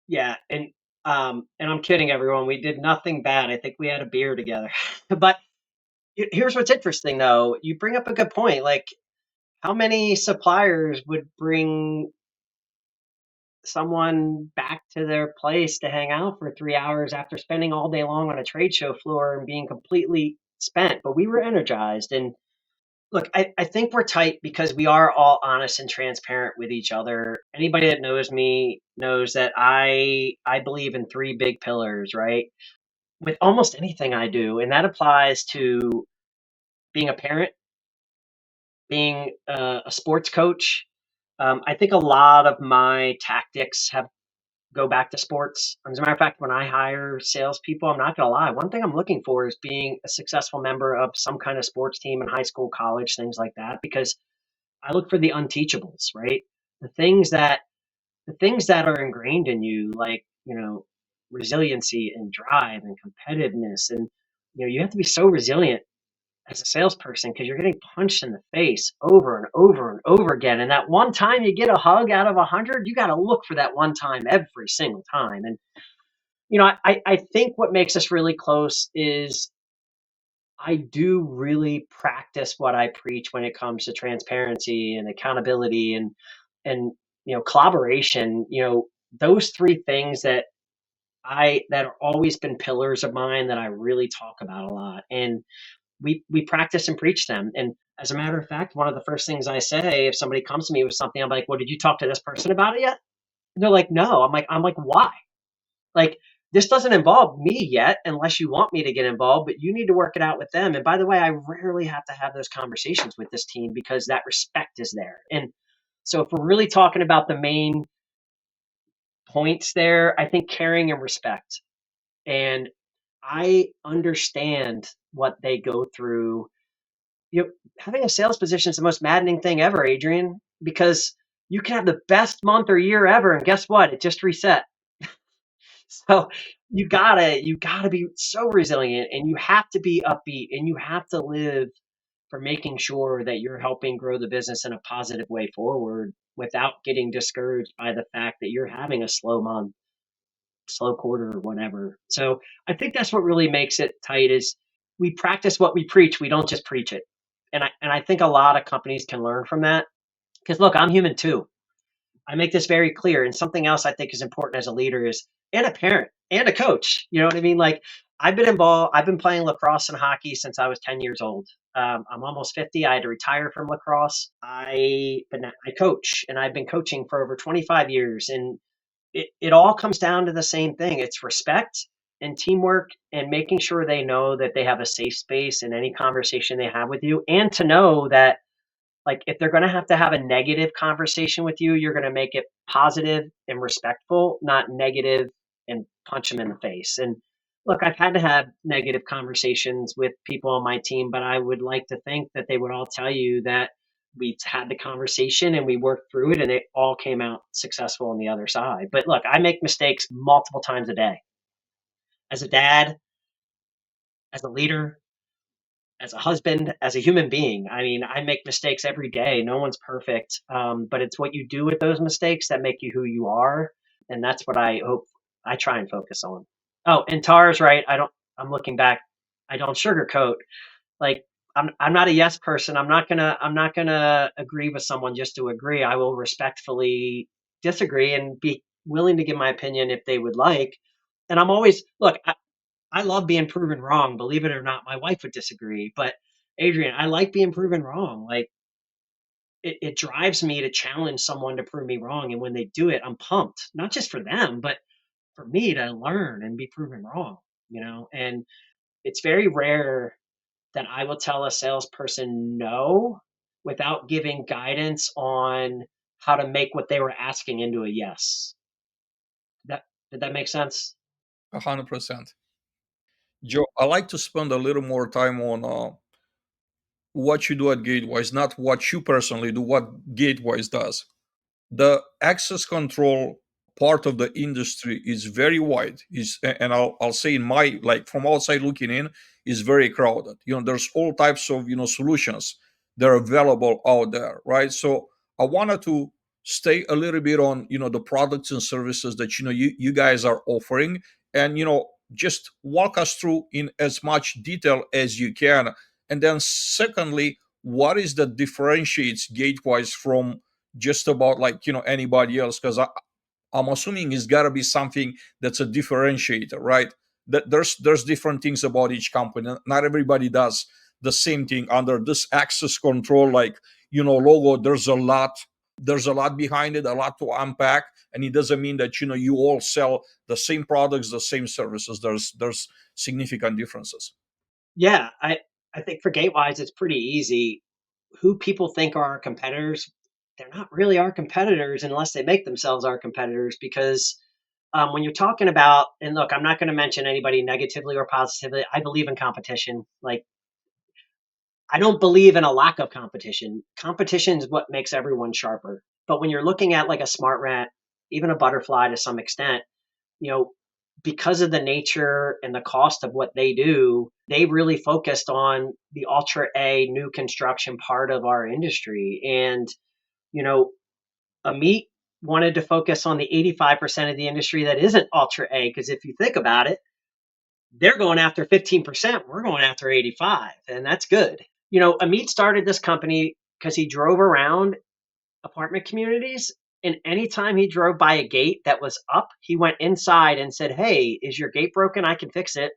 Yeah, and I'm kidding, everyone. We did nothing bad. I think we had a beer together. But here's what's interesting, though. You bring up a good point. Like, how many suppliers would bring someone back to their place to hang out for 3 hours after spending all day long on a trade show floor and being completely spent? But we were energized. And look, I think we're tight because we are all honest and transparent with each other. Anybody that knows me knows that I believe in three big pillars, right? With almost anything I do, and that applies to being a parent, being a sports coach. I think a lot of my tactics have go back to sports. As a matter of fact, when I hire salespeople, I'm not gonna lie. One thing I'm looking for is being a successful member of some kind of sports team in high school, college, things like that, because I look for the unteachables, right? The things that the things that are ingrained in you, like resiliency and drive and competitiveness, and you have to be so resilient as a salesperson because you're getting punched in the face over and over and over again. And that one time you get a hug out of 100, you got to look for that one time every single time. And I think what makes us really close is I do really practice what I preach when it comes to transparency and accountability and collaboration. Those three things that are always been pillars of mine that I really talk about a lot. And we practice and preach them. And as a matter of fact, one of the first things I say if somebody comes to me with something, I'm like, "Well, did you talk to this person about it yet?" And they're like, "No." I'm like, "Why?" Like, this doesn't involve me yet unless you want me to get involved, but you need to work it out with them. And by the way, I rarely have to have those conversations with this team because that respect is there. And so if we're really talking about the main points there, I think caring and respect. And I understand what they go through. Having a sales position is the most maddening thing ever, Adrian, because you can have the best month or year ever, and guess what? It just reset. So you gotta be so resilient, and you have to be upbeat, and you have to live for making sure that you're helping grow the business in a positive way forward without getting discouraged by the fact that you're having a slow month, slow quarter, or whatever. So I think that's what really makes it tight is we practice what we preach. We don't just preach it. And I think a lot of companies can learn from that. Because look, I'm human too. I make this very clear. And something else I think is important as a leader is, and a parent and a coach. You know what I mean? Like I've been involved. I've been playing lacrosse and hockey since I was 10 years old. I'm almost 50. I had to retire from lacrosse. I coach, and I've been coaching for over 25 years. And it all comes down to the same thing. It's respect and teamwork and making sure they know that they have a safe space in any conversation they have with you, and to know that like if they're going to have a negative conversation with you, you're going to make it positive and respectful, not negative and punch them in the face. And look, I've had to have negative conversations with people on my team, but I would like to think that they would all tell you that we had the conversation and we worked through it and it all came out successful on the other side. But look, I make mistakes multiple times a day as a dad, as a leader, as a husband, as a human being. I mean, I make mistakes every day. No one's perfect, but it's what you do with those mistakes that make you who you are, and that's what I hope I try and focus on. Oh, and Tara's right. I don't. I'm looking back. I don't sugarcoat. Like I'm not a yes person. I'm not gonna agree with someone just to agree. I will respectfully disagree and be willing to give my opinion if they would like. And I'm always look. I love being proven wrong. Believe it or not, my wife would disagree. But Adrian, I like being proven wrong. Like it drives me to challenge someone to prove me wrong. And when they do it, I'm pumped, not just for them, but for me to learn and be proven wrong. And it's very rare that I will tell a salesperson no without giving guidance on how to make what they were asking into a yes. Did that make sense? 100%. Joe, I like to spend a little more time on what you do at GateWise, not what you personally do, what GateWise does. The access control part of the industry is very wide. Is and I'll say in my like from outside looking in is very crowded. There's all types of solutions that are available out there, right? So I wanted to stay a little bit on the products and services that you guys are offering, and just walk us through in as much detail as you can. And then secondly, what is that differentiates GateWise from just about like anybody else? Because I'm assuming it's got to be something that's a differentiator, right? That there's different things about each company. Not everybody does the same thing under this access control like logo. There's a lot behind it, a lot to unpack, and it doesn't mean that you all sell the same products, the same services. There's significant differences. Yeah, I think for GateWise, it's pretty easy. Who people think are our competitors, they're not really our competitors unless they make themselves our competitors. Because when you're talking about, and look, I'm not going to mention anybody negatively or positively. I believe in competition. Like, I don't believe in a lack of competition. Competition is what makes everyone sharper. But when you're looking at like a smart rat, even a butterfly to some extent, you know, because of the nature and the cost of what they do, they really focused on the ultra A new construction part of our industry. And, you know, Amit wanted to focus on the 85% of the industry that isn't ultra A, because if you think about it, they're going after 15%, we're going after 85, and that's good. Amit started this company because he drove around apartment communities, and anytime he drove by a gate that was up, he went inside and said, "Hey, is your gate broken? I can fix it."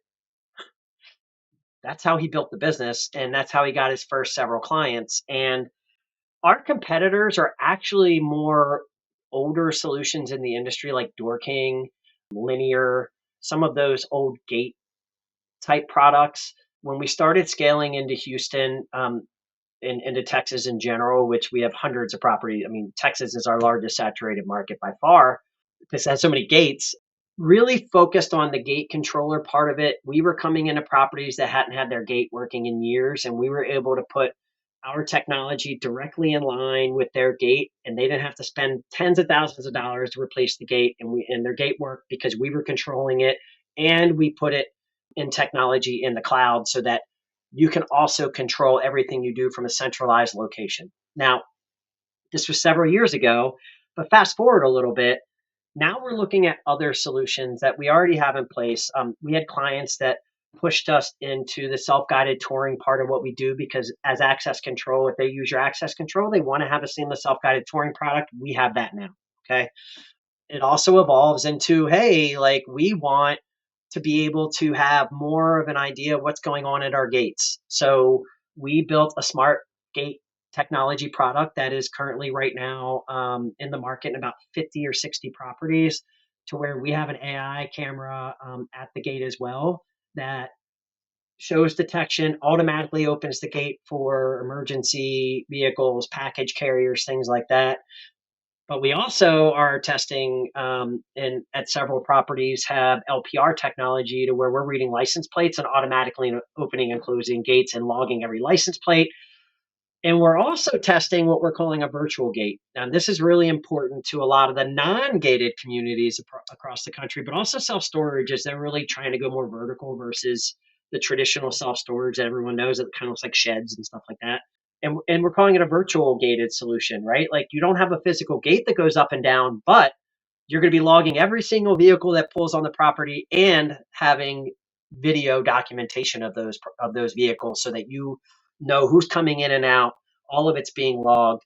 That's how he built the business, and that's how he got his first several clients. And our competitors are actually more older solutions in the industry, like Door King, Linear, some of those old gate type products. When we started scaling into Houston, and into Texas in general, which we have hundreds of properties. I mean, Texas is our largest saturated market by far because it has so many gates. Really focused on the gate controller part of it. We were coming into properties that hadn't had their gate working in years, and we were able to put our technology directly in line with their gate, and they didn't have to spend tens of thousands of dollars to replace the gate, and their gate worked because we were controlling it, and we put it in technology in the cloud so that you can also control everything you do from a centralized location. Now, this was several years ago, but fast forward a little bit. Now we're looking at other solutions that we already have in place. We had clients that pushed us into the self-guided touring part of what we do because as access control, if they use your access control, they want to have a seamless self-guided touring product. We have that now. Okay. It also evolves into, hey, like we want to be able to have more of an idea of what's going on at our gates. So we built a smart gate technology product that is currently right now in the market in about 50 or 60 properties, to where we have an AI camera at the gate as well that shows detection, automatically opens the gate for emergency vehicles, package carriers, things like that. But we also are testing and at several properties have LPR technology to where we're reading license plates and automatically opening and closing gates and logging every license plate. And we're also testing what we're calling a virtual gate. And this is really important to a lot of the non-gated communities across the country, but also self-storage as they're really trying to go more vertical versus the traditional self-storage that everyone knows that kind of looks like sheds and stuff like that. And we're calling it a virtual gated solution, right? Like you don't have a physical gate that goes up and down, but you're going to be logging every single vehicle that pulls on the property and having video documentation of those vehicles so that you know who's coming in and out. All of it's being logged.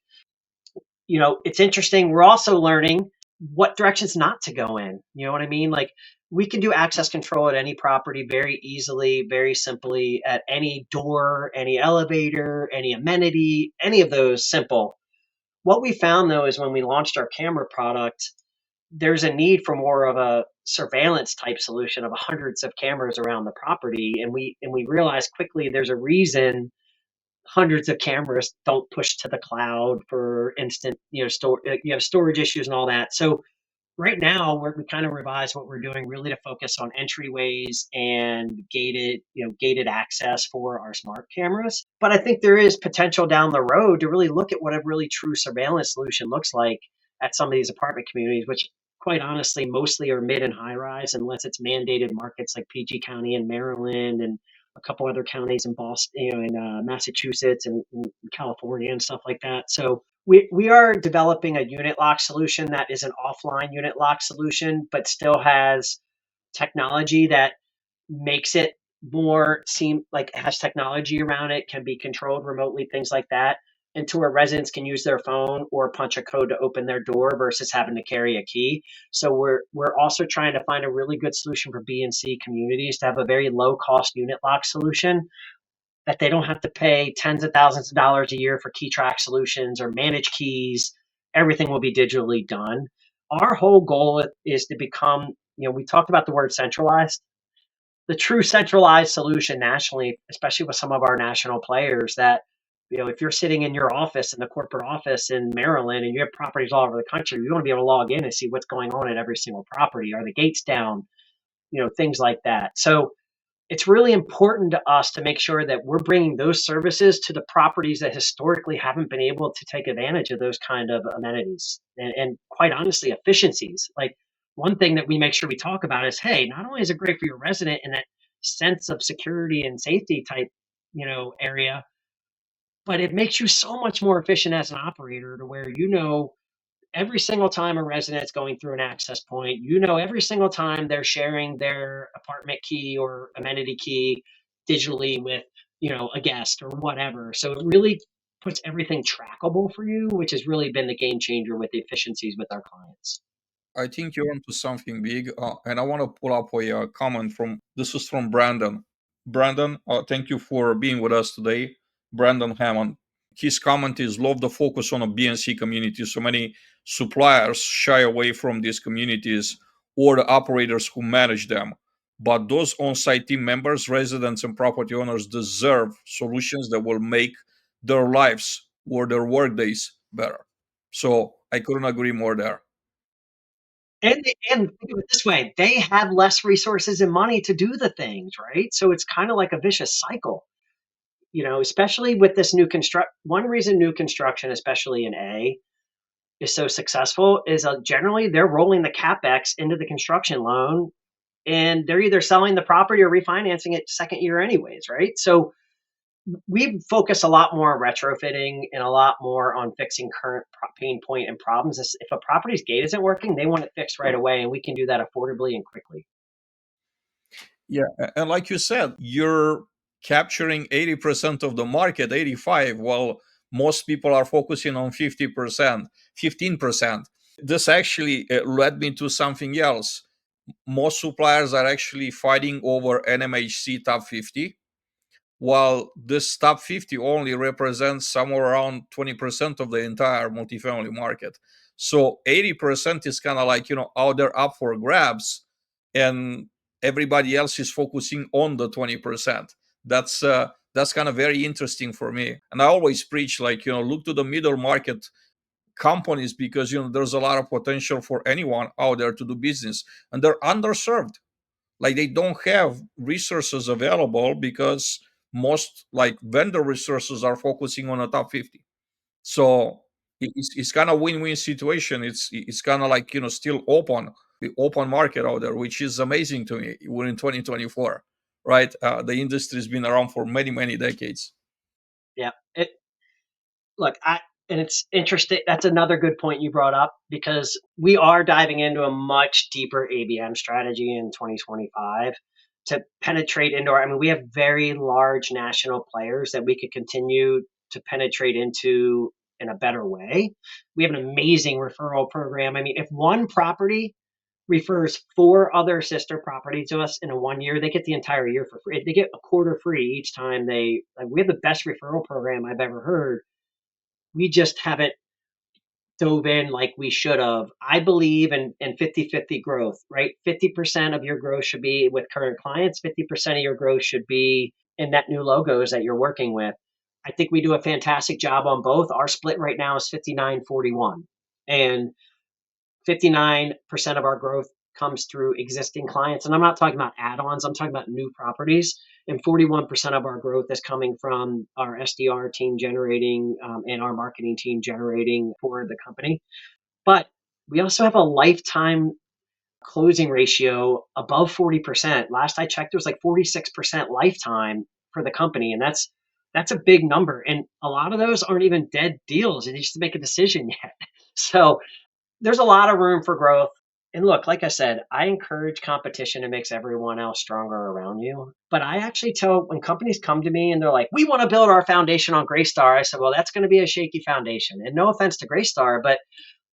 It's interesting. We're also learning what directions not to go in. You know what I mean? Like we can do access control at any property very easily, very simply at any door, any elevator, any amenity, any of those simple. What we found though is when we launched our camera product, there's a need for more of a surveillance type solution of hundreds of cameras around the property. And we realized quickly there's a reason hundreds of cameras don't push to the cloud for instant, you have storage issues and all that. So right now we kind of revised what we're doing really to focus on entryways and gated access for our smart cameras. But I think there is potential down the road to really look at what a really true surveillance solution looks like at some of these apartment communities, which quite honestly mostly are mid and high rise unless it's mandated markets like PG County in Maryland and a couple other counties in Boston, in Massachusetts and California and stuff like that. So we are developing a unit lock solution that is an offline unit lock solution, but still has technology that makes it more seem like it has technology around it, can be controlled remotely, things like that, and to where residents can use their phone or punch a code to open their door versus having to carry a key. So we're also trying to find a really good solution for B and C communities to have a very low cost unit lock solution that they don't have to pay tens of thousands of dollars a year for key track solutions or manage keys. Everything will be digitally done. Our whole goal is to become, we talked about the word centralized, the true centralized solution nationally, especially with some of our national players that, if you're sitting in your office in the corporate office in Maryland and you have properties all over the country, you want to be able to log in and see what's going on at every single property. Are the gates down? Things like that. So it's really important to us to make sure that we're bringing those services to the properties that historically haven't been able to take advantage of those kind of amenities and quite honestly, efficiencies. Like one thing that we make sure we talk about is, hey, not only is it great for your resident in that sense of security and safety type, area, but it makes you so much more efficient as an operator to where, every single time a resident's going through an access point, you know, every single time they're sharing their apartment key or amenity key digitally with, you know, a guest or whatever. So it really puts everything trackable for you, which has really been the game changer with the efficiencies with our clients. I think you're onto something big, and I want to pull up a comment from this is from Brandon. Brandon, thank you for being with us today. Brandon Hammond. His comment is love the focus on a BNC community. So many suppliers shy away from these communities or the operators who manage them. But those on-site team members, residents, and property owners deserve solutions that will make their lives or their workdays better. So I couldn't agree more there. And think of it this way, they have less resources and money to do the things, right? So it's kind of like a vicious cycle, you know, especially with this new construct. One reason new construction, especially in A, is so successful is generally they're rolling the capex into the construction loan, and they're either selling the property or refinancing it second year anyways, right? So we focus a lot more on retrofitting and a lot more on fixing current pain point and problems. If a property's gate isn't working, they want it fixed right away, and we can do that affordably and quickly. Yeah, and like you said, you're capturing 80% of the market, 85, while most people are focusing on 50%, 15%. This actually led me to something else. Most suppliers are actually fighting over NMHC top 50, while this top 50 only represents somewhere around 20% of the entire multifamily market. So 80% is kind of like, out there up for grabs, and everybody else is focusing on the 20%. That's kind of very interesting for me. And I always preach, like, look to the middle market companies, because there's a lot of potential for anyone out there to do business, and they're underserved. Like, they don't have resources available because most like vendor resources are focusing on the top 50. So it's kind of win-win situation. It's kind of like, still the open market out there, which is amazing to me. We're in 2024, right? The industry's been around for many decades. Yeah. Look, and it's interesting. That's another good point you brought up, because we are diving into a much deeper ABM strategy in 2025 to penetrate into our. I mean, we have very large national players that we could continue to penetrate into in a better way. We have an amazing referral program. I mean, if one property refers four other sister properties to us in a 1 year, they get the entire year for free. They get a quarter free each time they. Like, we have the best referral program I've ever heard. We just haven't dove in like we should have. I believe in 50-50 growth, right? 50% of your growth should be with current clients, 50% of your growth should be in net new logos that you're working with. I think we do a fantastic job on both. Our split right now is 59-41. And 59% of our growth comes through existing clients. And I'm not talking about add-ons, I'm talking about new properties. And 41% of our growth is coming from our SDR team generating and our marketing team generating for the company. But we also have a lifetime closing ratio above 40%. Last I checked, it was like 46% lifetime for the company. And that's a big number. And a lot of those aren't even dead deals. They just make a decision yet. So there's a lot of room for growth. And look, like I said, I encourage competition. It makes everyone else stronger around you. But I actually tell, when companies come to me and they're like, we want to build our foundation on Greystar, I said, well, that's going to be a shaky foundation. And no offense to Greystar, but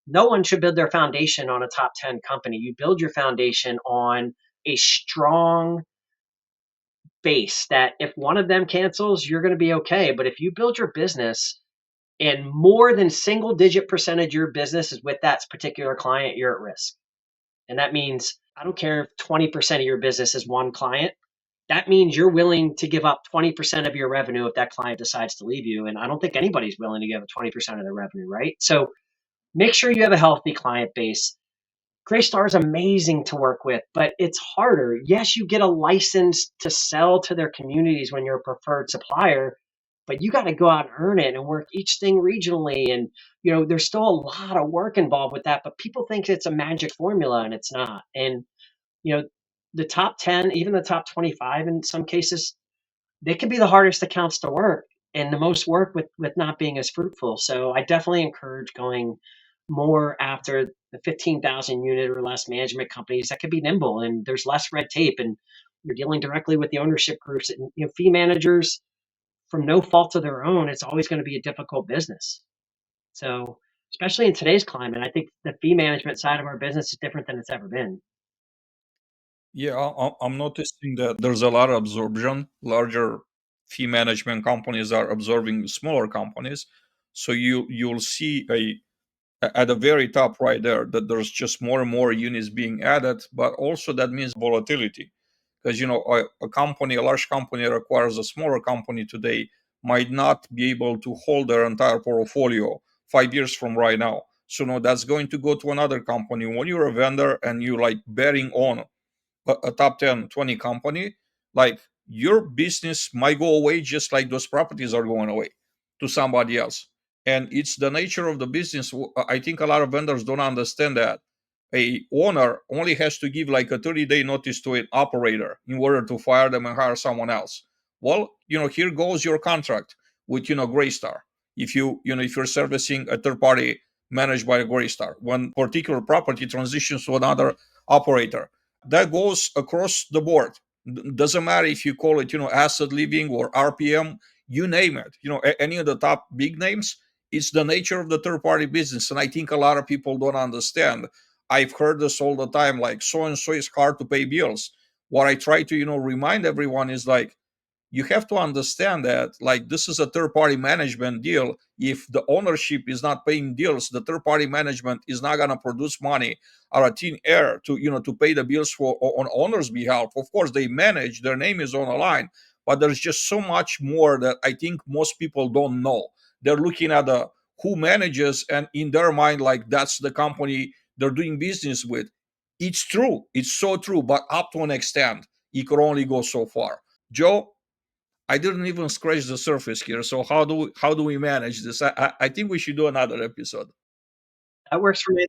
no one should build their foundation on a top 10 company. You build your foundation on a strong base that if one of them cancels, you're going to be okay. But if you build your business and more than single digit percentage of your business is with that particular client, you're at risk. And that means, I don't care if 20% of your business is one client. That means you're willing to give up 20% of your revenue if that client decides to leave you. And I don't think anybody's willing to give up 20% of their revenue, right? So make sure you have a healthy client base. Greystar is amazing to work with, but it's harder. Yes, you get a license to sell to their communities when you're a preferred supplier, but you got to go out and earn it and work each thing regionally. And, there's still a lot of work involved with that, but people think it's a magic formula, and it's not. And, you know, the top 10, even the top 25 in some cases, they can be the hardest accounts to work and the most work with not being as fruitful. So I definitely encourage going more after the 15,000 unit or less management companies that could be nimble and there's less red tape and you're dealing directly with the ownership groups and fee managers from no fault of their own. It's always going to be a difficult business. So, especially in today's climate, I think the fee management side of our business is different than it's ever been. Yeah, I'm noticing that there's a lot of absorption. Larger fee management companies are absorbing smaller companies. So you'll see at the very top right there that there's just more and more units being added, but also that means volatility. Because a large company that acquires a smaller company today might not be able to hold their entire portfolio 5 years from right now. So no, that's going to go to another company. When you're a vendor and you like betting on a top 10, 20 company, like your business might go away just like those properties are going away to somebody else. And it's the nature of the business. I think a lot of vendors don't understand that a owner only has to give like a 30-day notice to an operator in order to fire them and hire someone else. Well, here goes your contract with Graystar. If you're servicing a third party managed by a Graystar, when particular property transitions to another operator, that goes across the board. Doesn't matter if you call it asset living or RPM, you name it, any of the top big names. It's the nature of the third party business, and I think a lot of people don't understand. I've heard this all the time, like so and so is hard to pay bills. What I try to remind everyone is like, you have to understand that like this is a third party management deal. If the ownership is not paying deals, the third party management is not going to produce money or a thin air to pay the bills for on owner's behalf. Of course they manage, their name is on the line, but there's just so much more that I think most people don't know. They're looking at the who manages, and in their mind like that's the company they're doing business with. It's true, it's so true, but up to an extent. It could only go so far. Joe, I didn't even scratch the surface here. So how do we manage this? I think we should do another episode. That works for me.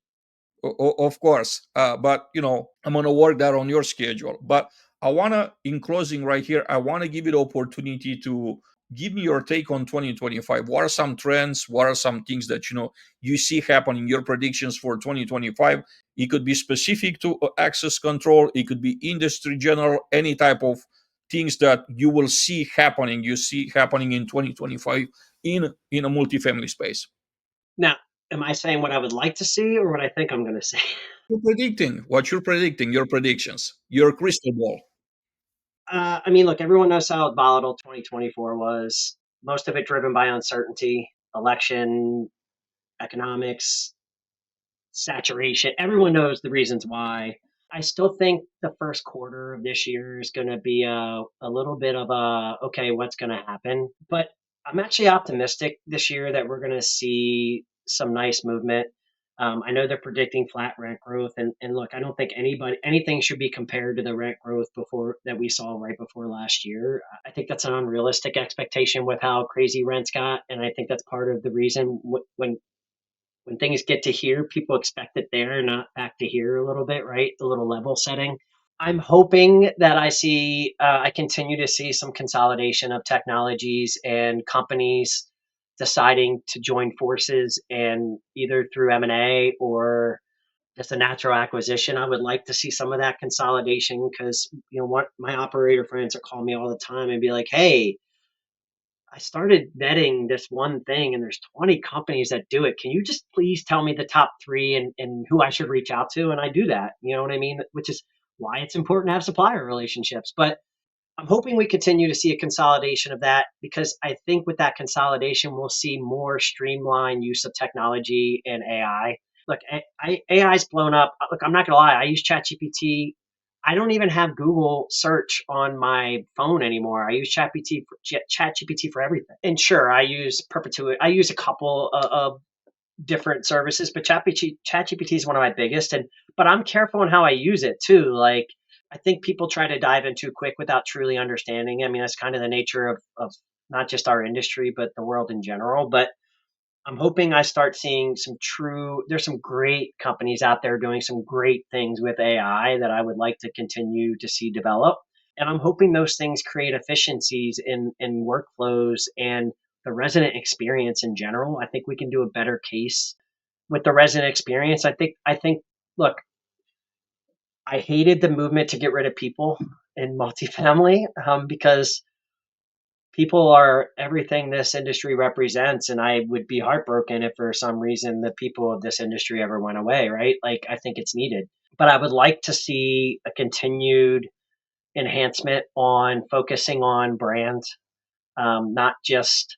Of course, but I'm gonna work that on your schedule. But I wanna, in closing, right here, I wanna give you the opportunity to give me your take on 2025. What are some trends? What are some things that you see happening? Your predictions for 2025. It could be specific to access control. It could be industry general. Any type of things that you will see happening. You see happening in 2025 in a multifamily space. Now, am I saying what I would like to see or what I think I'm going to see? You're predicting, your predictions, your crystal ball. I mean, look, everyone knows how volatile 2024 was. Most of it driven by uncertainty, election, economics, saturation. Everyone knows the reasons why. I still think the first quarter of this year is going to be a little bit of okay, what's going to happen? But I'm actually optimistic this year that we're going to see some nice movement. I know they're predicting flat rent growth, and look, I don't think anything should be compared to the rent growth before that we saw right before last year. I think that's an unrealistic expectation with how crazy rents got, and I think that's part of the reason when things get to here, people expect it there, not back to here a little bit, right? A little level setting. I'm hoping that I continue to see some consolidation of technologies and companies deciding to join forces, and either through M&A or just a natural acquisition. I would like to see some of that consolidation because what my operator friends are calling me all the time and be like, "Hey, I started vetting this one thing and there's 20 companies that do it. Can you just please tell me the top three and who I should reach out to?" And I do that, you know what I mean? Which is why it's important to have supplier relationships. But I'm hoping we continue to see a consolidation of that because I think with that consolidation, we'll see more streamlined use of technology and AI. Look, AI's blown up. Look, I'm not gonna lie. I use ChatGPT. I don't even have Google search on my phone anymore. I use ChatGPT for everything. And sure, I use Perpetuity. I use a couple of different services, but ChatGPT is one of my biggest. But I'm careful on how I use it too. Like I think people try to dive in too quick without truly understanding. I mean, that's kind of the nature of not just our industry, but the world in general. But I'm hoping I start seeing there's some great companies out there doing some great things with AI that I would like to continue to see develop. And I'm hoping those things create efficiencies in workflows and the resident experience in general. I think we can do a better case with the resident experience. I think look, I hated the movement to get rid of people in multifamily, because people are everything this industry represents, and I would be heartbroken if for some reason the people of this industry ever went away, right? Like, I think it's needed. But I would like to see a continued enhancement on focusing on brand, not just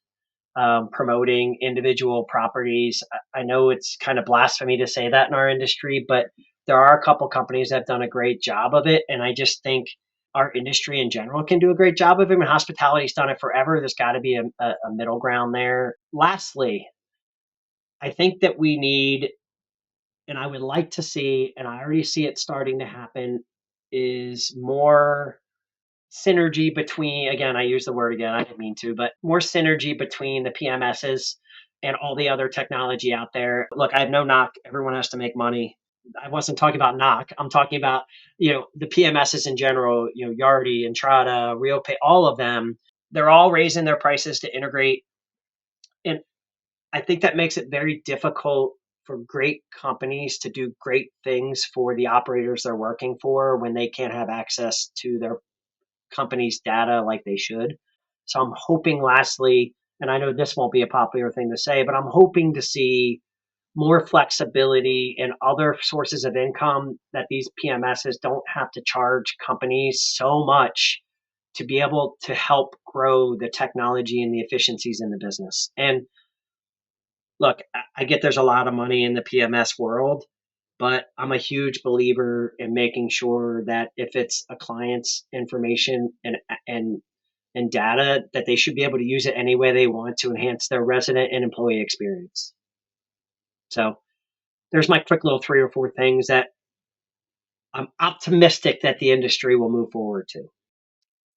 promoting individual properties. I know it's kind of blasphemy to say that in our industry, but there are a couple companies that have done a great job of it. And I just think our industry in general can do a great job of it. I mean, hospitality's done it forever. There's got to be a middle ground there. Lastly, I think that we need, and I would like to see, and I already see it starting to happen, is more synergy between, again, I use the word again, I didn't mean to, but more synergy between the PMSs and all the other technology out there. Look, I have no knock. Everyone has to make money. I wasn't talking about knock. I'm talking about, the PMSs in general, Yardi, Entrada, RealPay, all of them. They're all raising their prices to integrate. And I think that makes it very difficult for great companies to do great things for the operators they're working for when they can't have access to their company's data like they should. So I'm hoping, lastly, and I know this won't be a popular thing to say, but I'm hoping to see more flexibility in other sources of income, that these PMSs don't have to charge companies so much to be able to help grow the technology and the efficiencies in the business. And look, I get there's a lot of money in the PMS world, but I'm a huge believer in making sure that if it's a client's information and and data, that they should be able to use it any way they want to enhance their resident and employee experience. So there's my quick little 3 or 4 things that I'm optimistic that the industry will move forward to.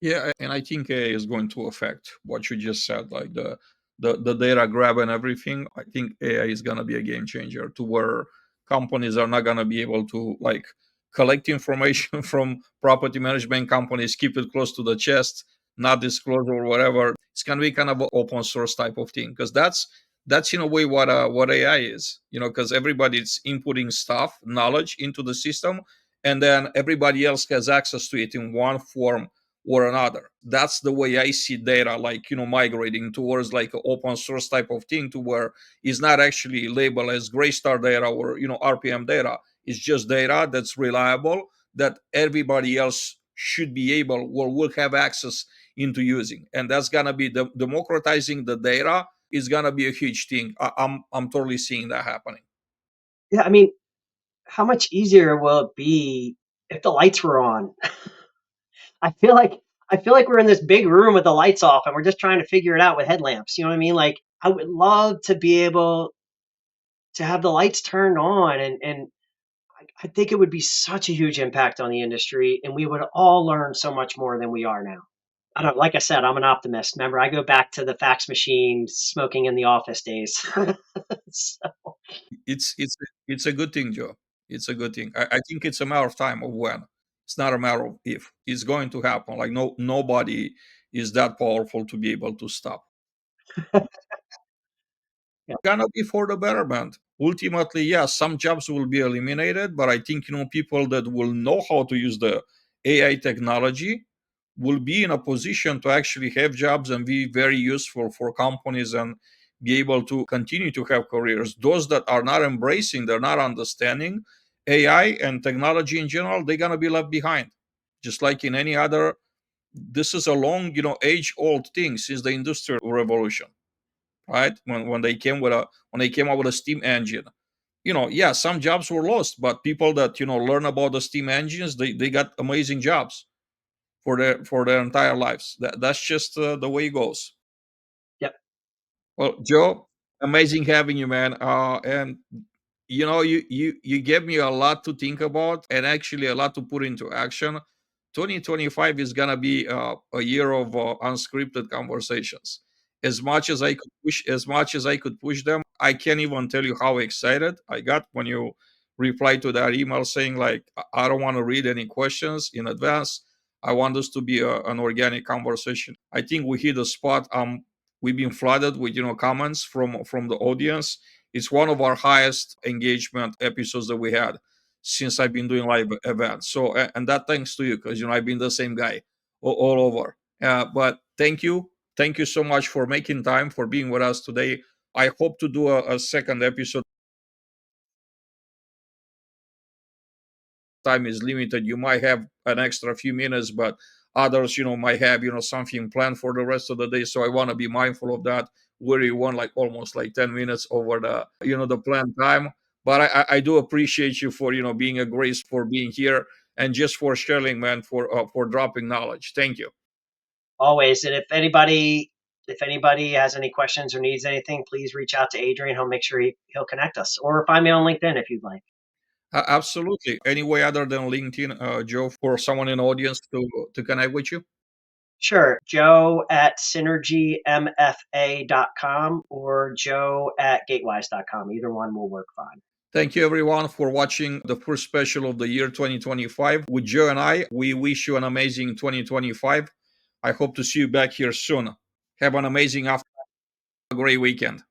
Yeah, and I think AI is going to affect what you just said, like the data grab and everything. I think AI is gonna be a game changer to where companies are not gonna be able to like collect information from property management companies, keep it close to the chest, not disclose or whatever. It's gonna be kind of an open source type of thing because that's in a way what AI is, because everybody's inputting stuff, knowledge into the system, and then everybody else has access to it in one form or another. That's the way I see data, like, migrating towards like an open source type of thing to where it's not actually labeled as Graystar data or, RPM data. It's just data that's reliable that everybody else should be able or will have access into using. And that's going to be democratizing the data is going to be a huge thing. I'm totally seeing that happening. Yeah, I mean, how much easier will it be if the lights were on? I feel like I feel like we're in this big room with the lights off and we're just trying to figure it out with headlamps. You know what I mean? Like, I would love to be able to have the lights turned on, and I think it would be such a huge impact on the industry, and we would all learn so much more than we are now. I don't, like I said, I'm an optimist. Remember, I go back to the fax machine smoking in the office days. So, It's a good thing, Joe. It's a good thing. I think it's a matter of time of when. It's not a matter of if. It's going to happen. Like nobody is that powerful to be able to stop. yeah. Gonna be for the betterment. Ultimately, yes, some jobs will be eliminated, but I think people that will know how to use the AI technology will be in a position to actually have jobs and be very useful for companies and be able to continue to have careers. Those that are not embracing, they're not understanding AI and technology in general, they're gonna be left behind. Just like in any other, this is a long, age old thing since the industrial revolution, right? When they came with a when they came out with a steam engine, yeah, some jobs were lost, but people that learn about the steam engines, they got amazing jobs for their entire lives. That's just the way it goes. Yep. Well, Joe, amazing having you, man. And you gave me a lot to think about and actually a lot to put into action. 2025 is gonna be a year of unscripted conversations. As much as I could push them, I can't even tell you how excited I got when you replied to that email saying like, I don't want to read any questions in advance. I want this to be an organic conversation. I think we hit a spot. We've been flooded with comments from the audience It's one of our highest engagement episodes that we had since I've been doing live events. So, and that thanks to you, because I've been the same guy all over. But thank you so much for making time, for being with us today. I hope to do a second episode. Time is limited. You might have an extra few minutes, but others, might have, something planned for the rest of the day. So I want to be mindful of that. Where you want like almost like 10 minutes over the, the planned time. But I do appreciate you for, being a grace, for being here, and just for sharing, man, for dropping knowledge. Thank you. Always. And if anybody has any questions or needs anything, please reach out to Adrian. He'll make sure he'll connect us, or find me on LinkedIn if you'd like. Absolutely. Any way other than LinkedIn, Joe, for someone in the audience to connect with you? Sure. Joe at synergymfa.com or Joe at GateWise.com. Either one will work fine. Thank you, everyone, for watching the first special of the year 2025 with Joe and I. We wish you an amazing 2025. I hope to see you back here soon. Have an amazing afternoon, a great weekend.